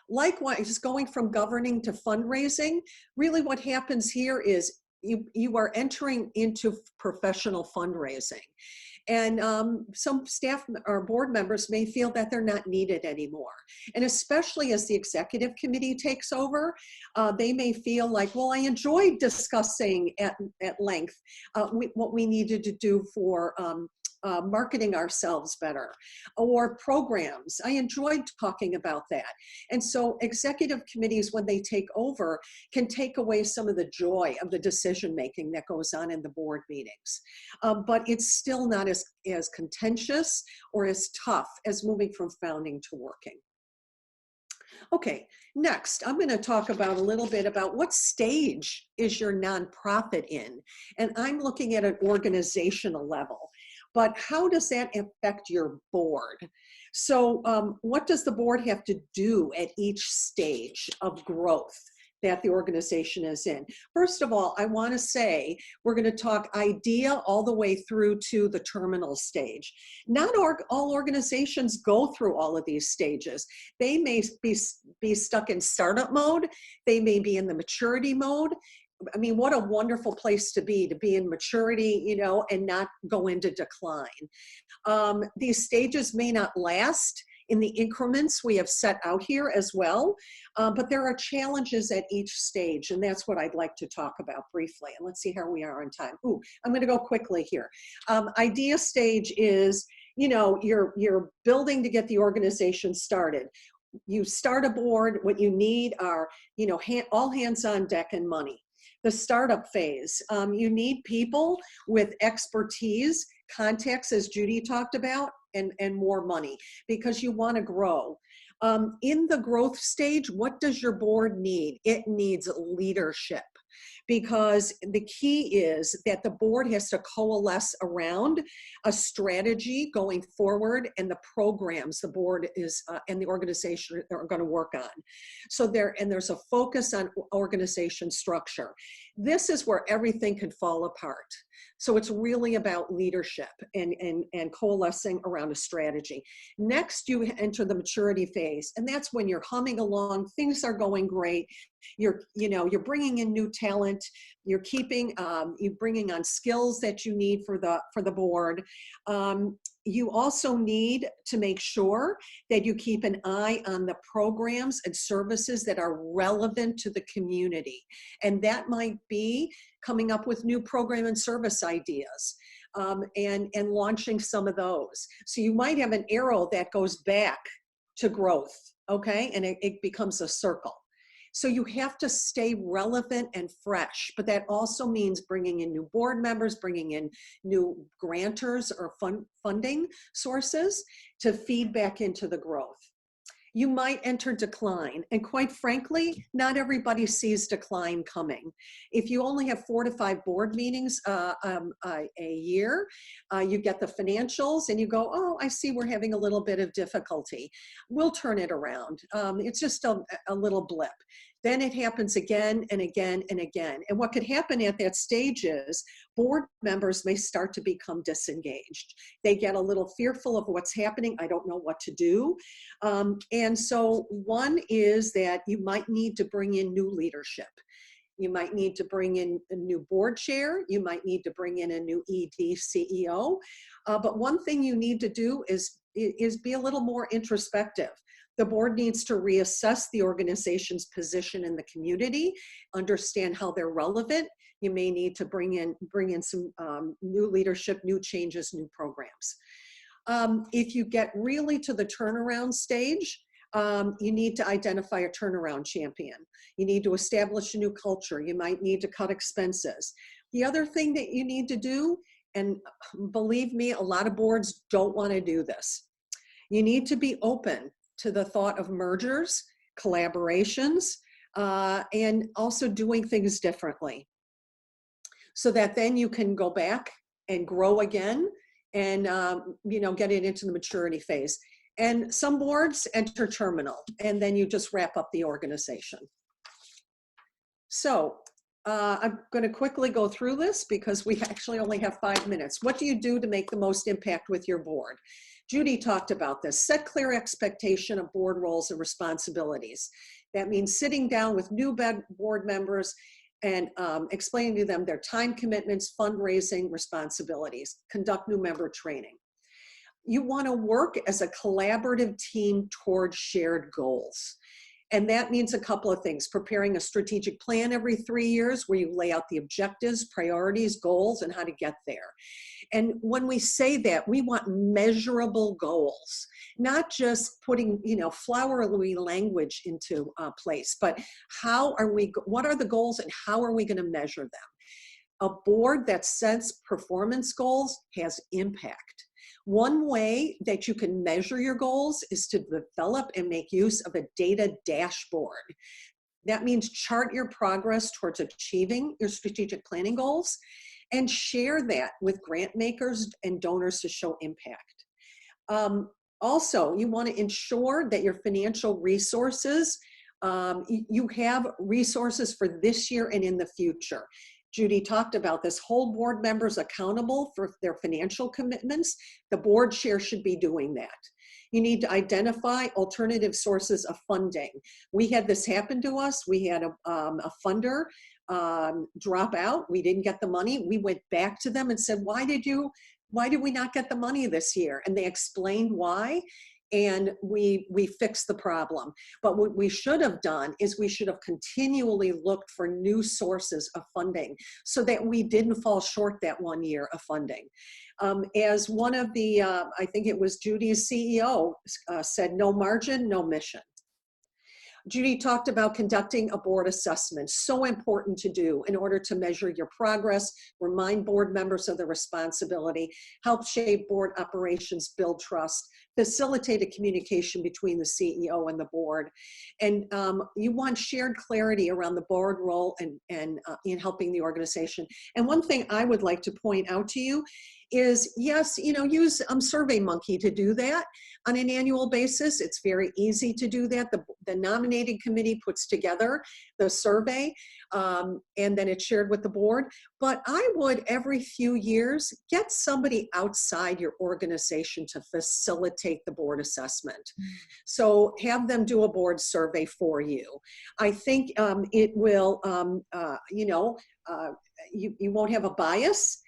Likewise, going from governing to fundraising, really what happens here is you are entering into professional fundraising. And some staff or board members may feel that they're not needed anymore. And especially as the executive committee takes over, they may feel like, well, I enjoyed discussing at length what we needed to do for marketing ourselves better, or programs. I enjoyed talking about that. And so executive committees, when they take over, can take away some of the joy of the decision-making that goes on in the board meetings. But it's still not as contentious or as tough as moving from founding to working. Okay, next, I'm going to talk about a little bit about what stage is your nonprofit in. And I'm looking at an organizational level. But how does that affect your board? So what does the board have to do at each stage of growth that the organization is in? First of all, I want to say we're going to talk idea all the way through to the terminal stage. Not all organizations go through all of these stages. They may be stuck in startup mode. They may be in the maturity mode. I mean, what a wonderful place to be in maturity, you know, and not go into decline. These stages may not last in the increments we have set out here as well, but there are challenges at each stage, and that's what I'd like to talk about briefly. And let's see how we are on time. Ooh, I'm going to go quickly here. Idea stage is, you know, you're building to get the organization started. You start a board. What you need are, you know, all hands on deck and money. The startup phase, you need people with expertise, contacts, as Judy talked about, and more money because you want to grow. In the growth stage, what does your board need? It needs leadership, because the key is that the board has to coalesce around a strategy going forward and the programs the board is and the organization are going to work on. So there's a focus on organization structure. This is where everything can fall apart. So it's really about leadership and coalescing around a strategy. Next, you enter the maturity phase, and that's when you're humming along, things are going great. You're bringing in new talent, you're bringing on skills that you need for the board. You also need to make sure that you keep an eye on the programs and services that are relevant to the community. And that might be coming up with new program and service ideas and launching some of those. So you might have an arrow that goes back to growth, okay? And it becomes a circle. So you have to stay relevant and fresh, but that also means bringing in new board members, bringing in new grantors or funding sources to feed back into the growth. You might enter decline, and quite frankly, not everybody sees decline coming. If you only have 4 to 5 board meetings a year, you get the financials and you go, oh, I see we're having a little bit of difficulty. We'll turn it around. It's just a little blip. Then it happens again and again and again. And what could happen at that stage is board members may start to become disengaged. They get a little fearful of what's happening. I don't know what to do. And so one is that you might need to bring in new leadership. You might need to bring in a new board chair. You might need to bring in a new ED CEO. But one thing you need to do is be a little more introspective. The board needs to reassess the organization's position in the community, understand how they're relevant. You may need to bring in some new leadership, new changes, new programs. If you get really to the turnaround stage, you need to identify a turnaround champion. You need to establish a new culture. You might need to cut expenses. The other thing that you need to do, and believe me, a lot of boards don't want to do this. You need to be open to the thought of mergers, collaborations, and also doing things differently, so that then you can go back and grow again and get it into the maturity phase. And some boards enter terminal, and then you just wrap up the organization. So I'm going to quickly go through this because we actually only have 5 minutes. What do you do to make the most impact with your board? Judy talked about this. Set clear expectation of board roles and responsibilities. That means sitting down with new board members and explaining to them their time commitments, fundraising responsibilities, conduct new member training. You want to work as a collaborative team towards shared goals. And that means a couple of things: preparing a strategic plan every 3 years where you lay out the objectives, priorities, goals, and how to get there. And when we say that, we want measurable goals, not just putting, flowery language into place, but what are the goals and how are we going to measure them? A board that sets performance goals has impact. One way that you can measure your goals is to develop and make use of a data dashboard. That means chart your progress towards achieving your strategic planning goals and share that with grant makers and donors to show impact. Also, you want to ensure that your financial resources, you have resources for this year and in the future. Judy talked about this. Hold board members accountable for their financial commitments. The board chair should be doing that. You need to identify alternative sources of funding. We had this happen to us. We had a funder drop out. We didn't get the money. We went back to them and said, why did we not get the money this year? And they explained why. And we fixed the problem. But what we should have done is we should have continually looked for new sources of funding so that we didn't fall short that 1 year of funding. As one of the, I think it was Judy's CEO said, no margin, no mission. Judy talked about conducting a board assessment. So important to do in order to measure your progress, remind board members of their responsibility, help shape board operations, build trust, facilitate a communication between the CEO and the board. And you want shared clarity around the board role and in helping the organization. And one thing I would like to point out to you is, yes, use SurveyMonkey to do that on an annual basis. It's very easy to do that. The nominating committee puts together the survey and then it's shared with the board. But I would, every few years, get somebody outside your organization to facilitate the board assessment. So have them do a board survey for you. I think it will, you won't have a bias.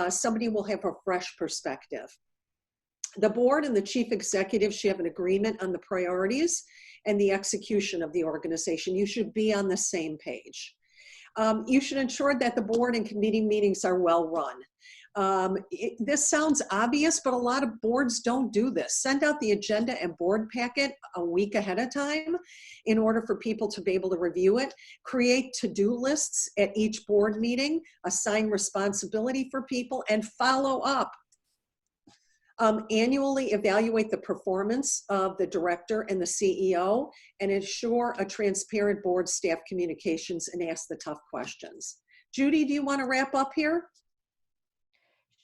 Somebody will have a fresh perspective. The board and the chief executive should have an agreement on the priorities and the execution of the organization. You should be on the same page. You should ensure that the board and committee meetings are well run. This sounds obvious, but a lot of boards don't do this. Send out the agenda and board packet a week ahead of time in order for people to be able to review it. Create to-do lists at each board meeting, assign responsibility for people, and follow up. Annually evaluate the performance of the director and the CEO and ensure a transparent board staff communications and ask the tough questions. Judy, do you want to wrap up here?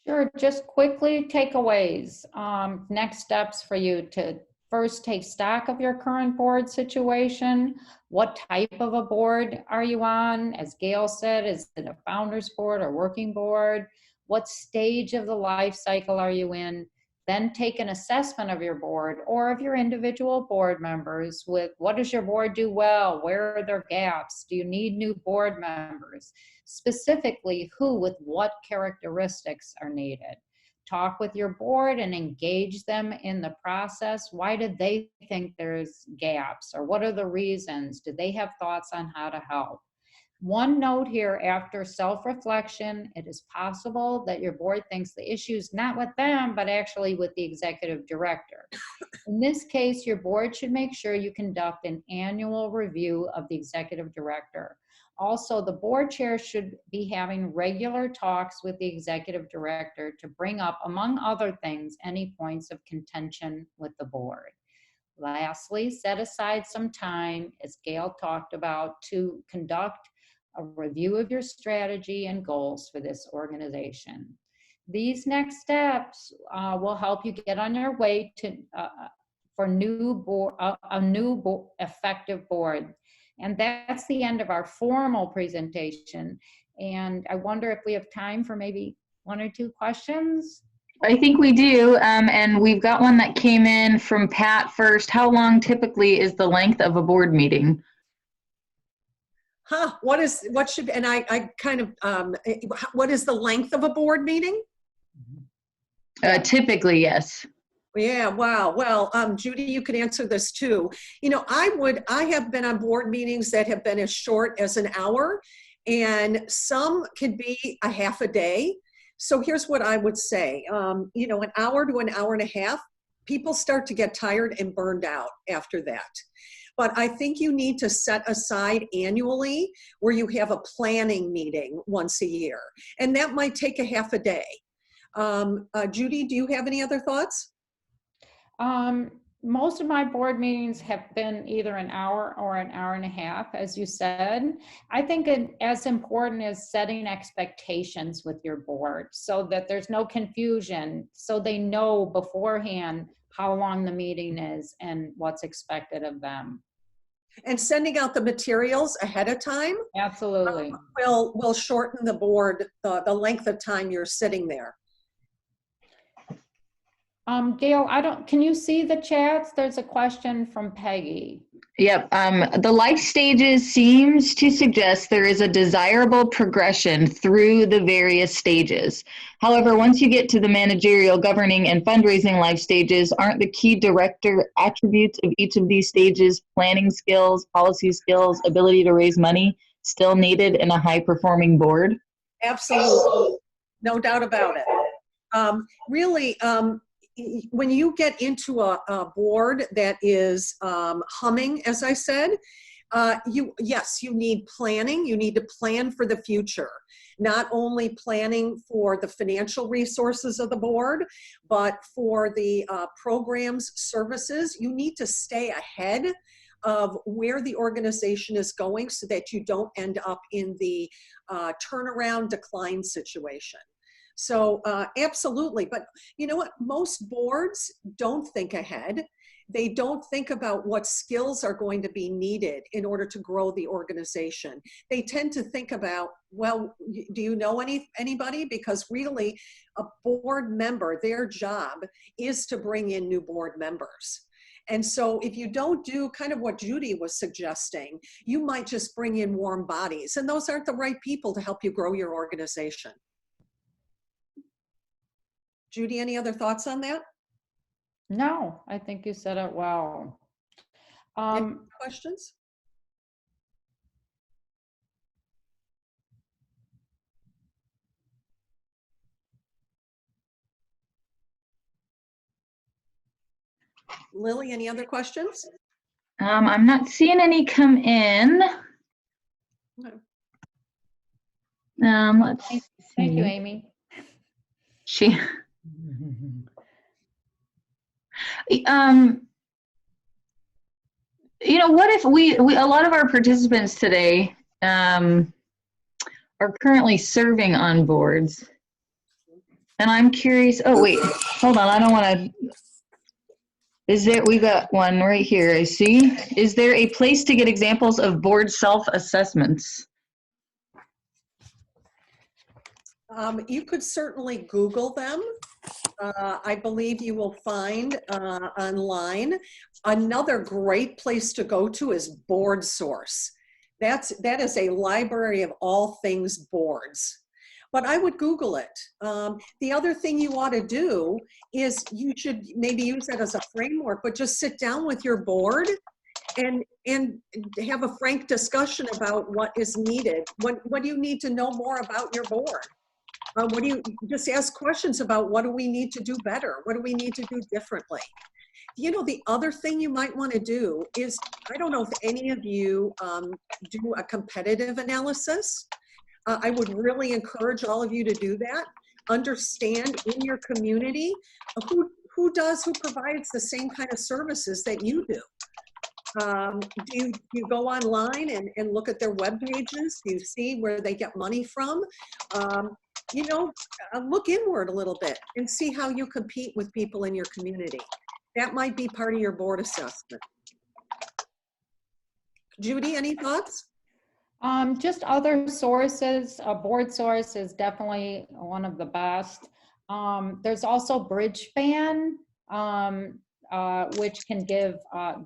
Sure, just quickly takeaways. Next steps for you to first take stock of your current board situation. What type of a board are you on? As Gayle said, is it a founders board or working board? What stage of the life cycle are you in? Then take an assessment of your board or of your individual board members with what does your board do well? Where are their gaps? Do you need new board members? Specifically, who with what characteristics are needed? Talk with your board and engage them in the process. Why did they think there's gaps? Or what are the reasons? Do they have thoughts on how to help? One note here, after self-reflection, it is possible that your board thinks the issue is not with them, but actually with the executive director. In this case, your board should make sure you conduct an annual review of the executive director. Also, the board chair should be having regular talks with the executive director to bring up, among other things, any points of contention with the board. Lastly, set aside some time, as Gayle talked about, to conduct a review of your strategy and goals for this organization. These next steps will help you get on your way to for a new effective board. And that's the end of our formal presentation. And I wonder if we have time for maybe 1 or 2 questions. I think we do, and we've got one that came in from Pat first. How long typically is the length of a board meeting? What is the length of a board meeting? Typically, yes. Yeah, wow. Well, Judy, you could answer this too. I have been on board meetings that have been as short as an hour, and some could be a half a day. So here's what I would say. An hour to an hour and a half, people start to get tired and burned out after that. But I think you need to set aside annually where you have a planning meeting once a year. And that might take a half a day. Judy, do you have any other thoughts? Most of my board meetings have been either an hour or an hour and a half, as you said. I think as important as setting expectations with your board so that there's no confusion, so they know beforehand how long the meeting is and what's expected of them. And sending out the materials ahead of time. Absolutely. Will shorten the board, the length of time you're sitting there. Gayle, can you see the chats? There's a question from Peggy. Yep. The life stages seems to suggest there is a desirable progression through the various stages. However, once you get to the managerial, governing, and fundraising life stages, aren't the key director attributes of each of these stages, planning skills, policy skills, ability to raise money, still needed in a high-performing board? Absolutely. No doubt about it. Really, when you get into a board that is humming, as I said, yes, you need planning. You need to plan for the future. Not only planning for the financial resources of the board, but for the programs, services. You need to stay ahead of where the organization is going so that you don't end up in the turnaround decline situation. So absolutely. But you know what? Most boards don't think ahead. They don't think about what skills are going to be needed in order to grow the organization. They tend to think about, well, do you know anybody? Because really a board member, their job is to bring in new board members. And so if you don't do kind of what Judy was suggesting, you might just bring in warm bodies, and those aren't the right people to help you grow your organization. Judy, any other thoughts on that? No, I think you said it well. Any questions? Lily, any other questions? I'm not seeing any come in. No. Let's see. Thank you, Amy. She, you know, what if we a lot of our participants today are currently serving on boards, and I'm curious. Oh wait, hold on. I don't want to. Is there? We got one right here. I see. Is there a place to get examples of board self-assessments? You could certainly Google them. I believe you will find online. Another great place to go to is Board Source. That is a library of all things boards. But I would Google it. The other thing you ought to do is you should maybe use that as a framework, but just sit down with your board and have a frank discussion about what is needed. What do you need to know more about your board? What do you just ask questions about? What do we need to do better? What do we need to do differently? You know, the other thing you might want to do is, I don't know if any of you do a competitive analysis. I would really encourage all of you to do that. Understand in your community who provides the same kind of services that you do. Do you go online and look at their web pages? Do you see where they get money from? You know, look inward a little bit and see how you compete with people in your community. That might be part of your board assessment. Judy, any thoughts? Just other sources. A board source is definitely one of the best. There's also Bridgespan, which can give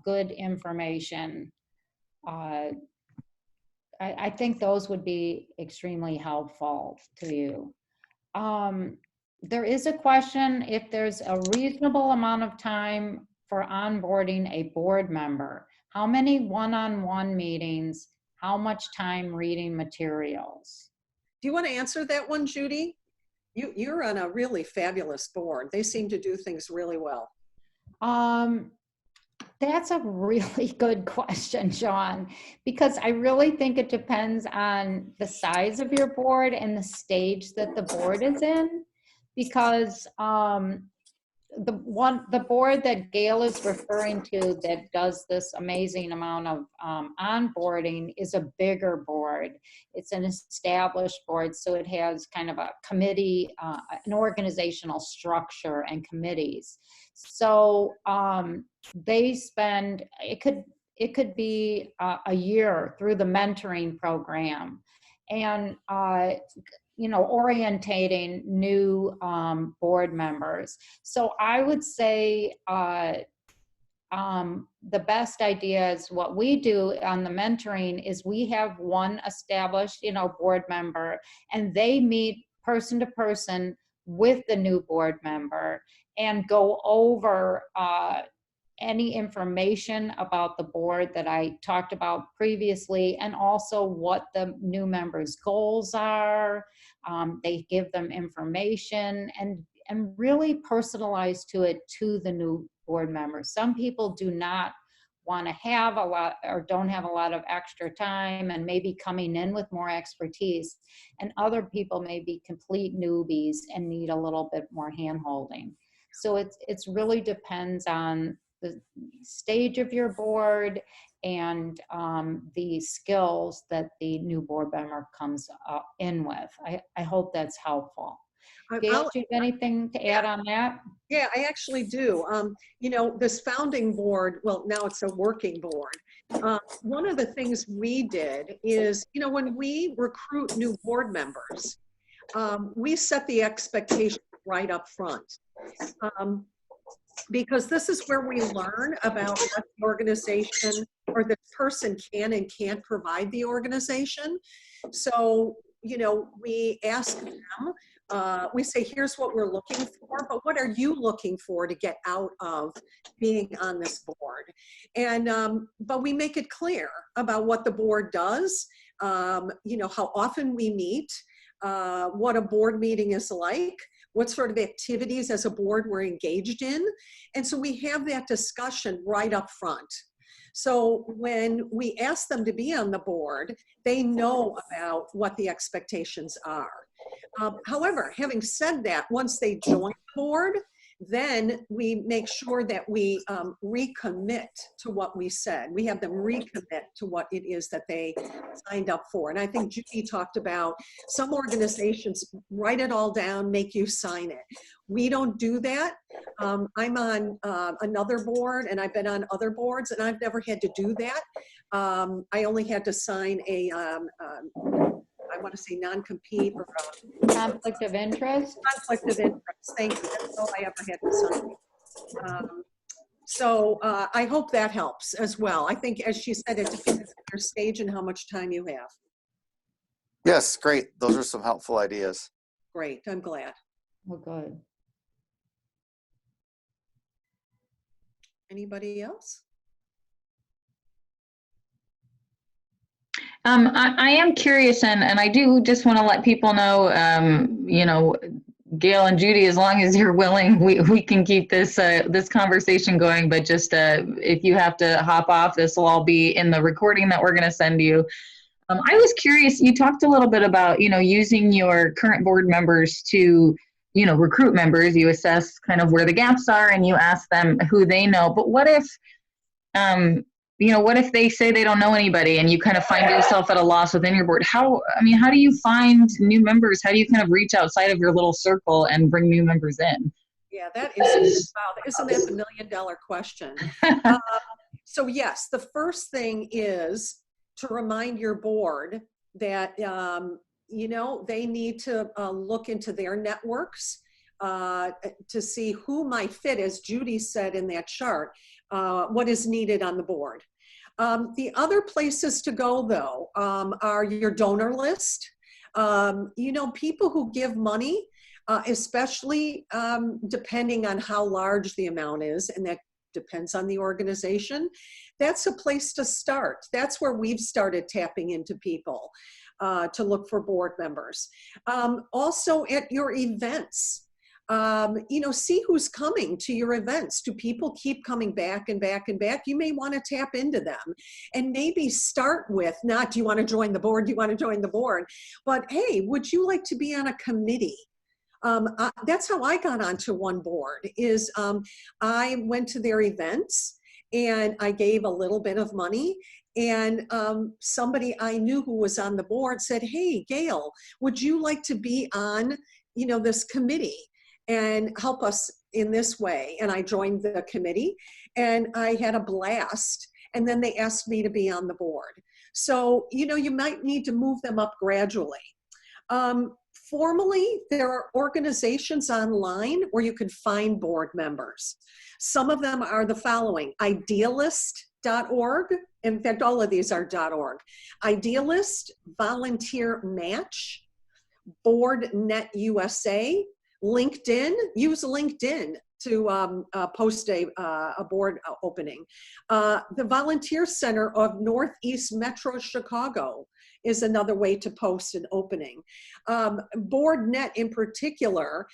good information. I think those would be extremely helpful to you. There is a question if there's a reasonable amount of time for onboarding a board member. How many one-on-one meetings? How much time reading materials? Do you want to answer that one, Judy? You're on a really fabulous board. They seem to do things really well. That's a really good question, Sean, because I really think it depends on the size of your board and the stage that the board is in. Because the board that Gayle is referring to that does this amazing amount of onboarding is a bigger board. It's an established board, so it has kind of a committee, an organizational structure and committees. So they spend, it could be a year through the mentoring program, and you know, orientating new board members. So I would say the best idea is what we do on the mentoring is we have one established, you know, board member, and they meet person to person with the new board member and go over any information about the board that I talked about previously, and also what the new members' goals are. They give them information, and really personalize to the new board members. Some people do not want to have a lot or don't have a lot of extra time and maybe coming in with more expertise, and other people may be complete newbies and need a little bit more hand holding. So it's really depends on the stage of your board and the skills that the new board member comes in with. I hope that's helpful. Gayle, do you have anything to add on that? Yeah, I actually do. You know, this founding board, well, now it's a working board. One of the things we did is, you know, when we recruit new board members, we set the expectation right up front. Because this is where we learn about what the organization or this person can and can't provide the organization. So, you know, we ask them, we say, here's what we're looking for, but what are you looking for to get out of being on this board? And, but we make it clear about what the board does, you know, how often we meet, what a board meeting is like, what sort of activities as a board we're engaged in. And so we have that discussion right up front. So when we ask them to be on the board, they know about what the expectations are. However, having said that, once they join the board, then we make sure that we recommit to what we said. We have them recommit to what it is that they signed up for. And I think Judy talked about some organizations write it all down, make you sign it. We don't do that. I'm on another board, and I've been on other boards, and I've never had to do that. I only had to sign a I want to say non-compete or Conflict of interest? conflict of interest. Thank you. That's all I ever had to sign. So I hope that helps as well. I think, as she said, it depends on your stage and how much time you have. Yes, great. Those are some helpful ideas. Great. I'm glad. Oh, good. Anybody else? I am curious, and I do just want to let people know, you know, Gayle and Judy, as long as you're willing, we can keep this this conversation going. But just if you have to hop off, this will all be in the recording that we're going to send you. I was curious. You talked a little bit about, you know, using your current board members to, you know, recruit members. You assess kind of where the gaps are, and you ask them who they know. But what if you know, what if they say they don't know anybody and you kind of find yourself at a loss within your board? How do you find new members? How do you kind of reach outside of your little circle and bring new members in? Yeah, that is, wow, isn't that the $1 million question? So yes, the first thing is to remind your board that, you know, they need to look into their networks to see who might fit, as Judy said in that chart, what is needed on the board. The other places to go, though, are your donor list. You know, people who give money, especially depending on how large the amount is, and that depends on the organization, that's a place to start. That's where we've started tapping into people to look for board members. Also at your events. You know, see who's coming to your events. Do people keep coming back and back and back? You may want to tap into them and maybe start with not, do you want to join the board? Do you want to join the board? But hey, would you like to be on a committee? That's how I got onto one board, is I went to their events and I gave a little bit of money, and somebody I knew who was on the board said, hey, Gayle, would you like to be on, you know, this committee and help us in this way? And I joined the committee and I had a blast. And then they asked me to be on the board. So, you know, you might need to move them up gradually. Formally, there are organizations online where you can find board members. Some of them are the following: idealist.org. In fact, all of these are .org. Idealist, Volunteer Match, Board Net USA, LinkedIn. Use LinkedIn to post a board opening. The Volunteer Center of Northeast Metro Chicago is another way to post an opening. BoardNet in particular,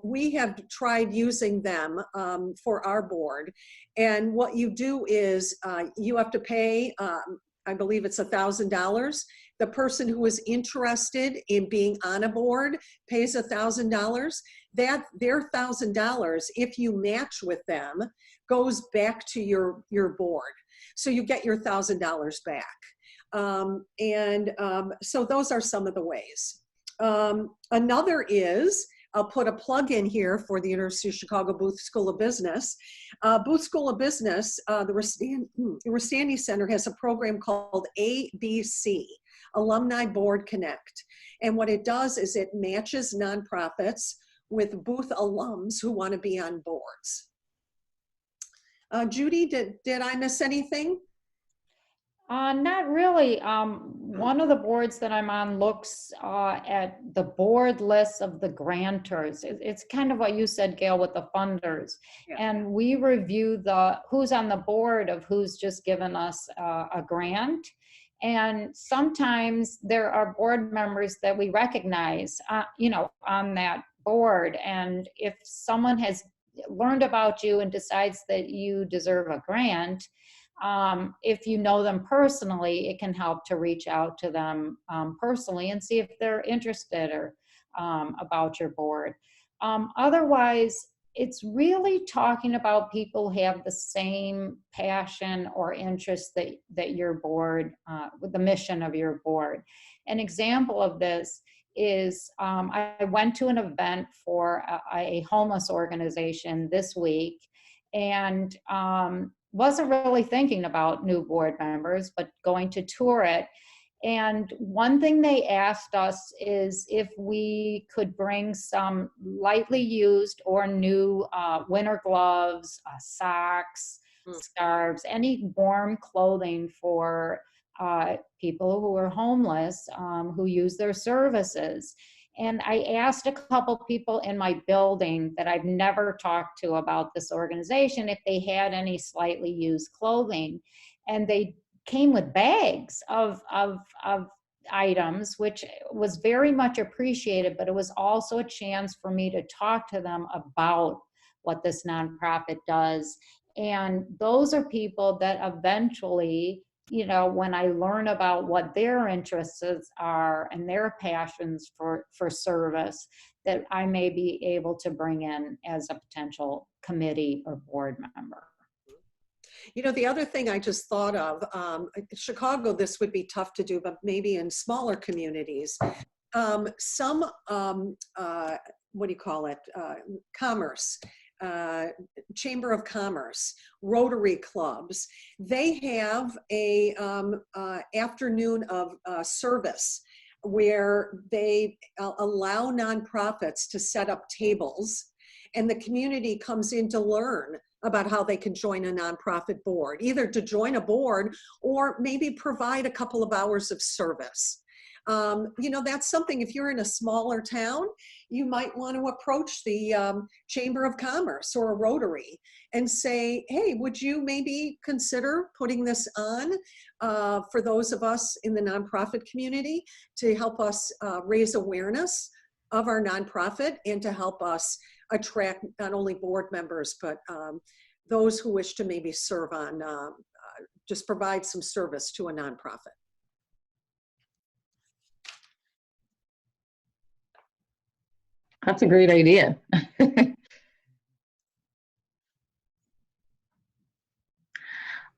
we have tried using them for our board. And what you do is you have to pay, I believe it's $1,000. The person who is interested in being on a board pays $1,000. Their $1,000, if you match with them, goes back to your board. So you get your $1,000 back. So those are some of the ways. Another is, I'll put a plug in here for the University of Chicago Booth School of Business. Booth School of Business, the Rustani Center has a program called ABC, Alumni Board Connect. And what it does is it matches nonprofits with Booth alums who want to be on boards. Judy, did I miss anything? Not really. One of the boards that I'm on looks at the board lists of the grantors. It's kind of what you said, Gayle, with the funders. Yeah. And we review who's on the board of who's just given us a grant. And sometimes there are board members that we recognize, on that board. And if someone has learned about you and decides that you deserve a grant, if you know them personally, it can help to reach out to them personally and see if they're interested or about your board. Otherwise, it's really talking about people who have the same passion or interest that your board, with the mission of your board. An example of this is I went to an event for a homeless organization this week, and wasn't really thinking about new board members, but going to tour it. And one thing they asked us is if we could bring some lightly used or new winter gloves, socks, scarves, any warm clothing for people who are homeless, who use their services. And I asked a couple people in my building that I've never talked to about this organization if they had any slightly used clothing. And they came with bags of items, which was very much appreciated, but it was also a chance for me to talk to them about what this nonprofit does. And those are people that eventually, when I learn about what their interests are and their passions for service, that I may be able to bring in as a potential committee or board member. The other thing I just thought of, Chicago, this would be tough to do, but maybe in smaller communities, some, what do you call it, commerce, Chamber of Commerce, Rotary clubs, they have a afternoon of service where they allow nonprofits to set up tables, and the community comes in to learn about how they can join a nonprofit board, either to join a board or maybe provide a couple of hours of service. That's something, if you're in a smaller town, you might want to approach the Chamber of Commerce or a Rotary and say, hey, would you maybe consider putting this on for those of us in the nonprofit community to help us raise awareness of our nonprofit and to help us attract not only board members, but those who wish to maybe serve on, just provide some service to a nonprofit. That's a great idea.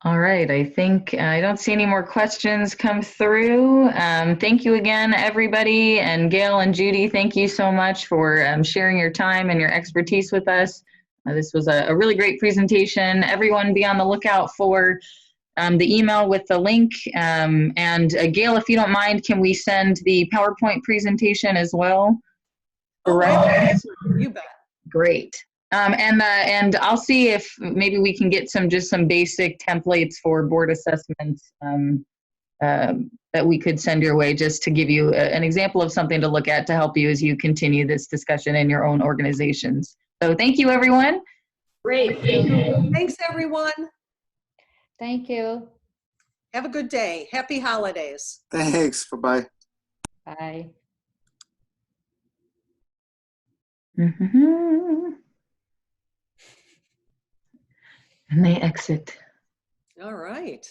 All right, I think I don't see any more questions come through. Thank you again, everybody. And Gayle and Judy, thank you so much for sharing your time and your expertise with us. This was a really great presentation. Everyone be on the lookout for the email with the link. And Gayle, if you don't mind, can we send the PowerPoint presentation as well? Right. You bet. Great. And I'll see if maybe we can get just some basic templates for board assessments that we could send your way, just to give you an example of something to look at to help you as you continue this discussion in your own organizations. So thank you, everyone. Great. Thank you. Thanks, everyone. Thank you. Have a good day. Happy holidays. Thanks. Bye-bye. Bye. And they exit. All right.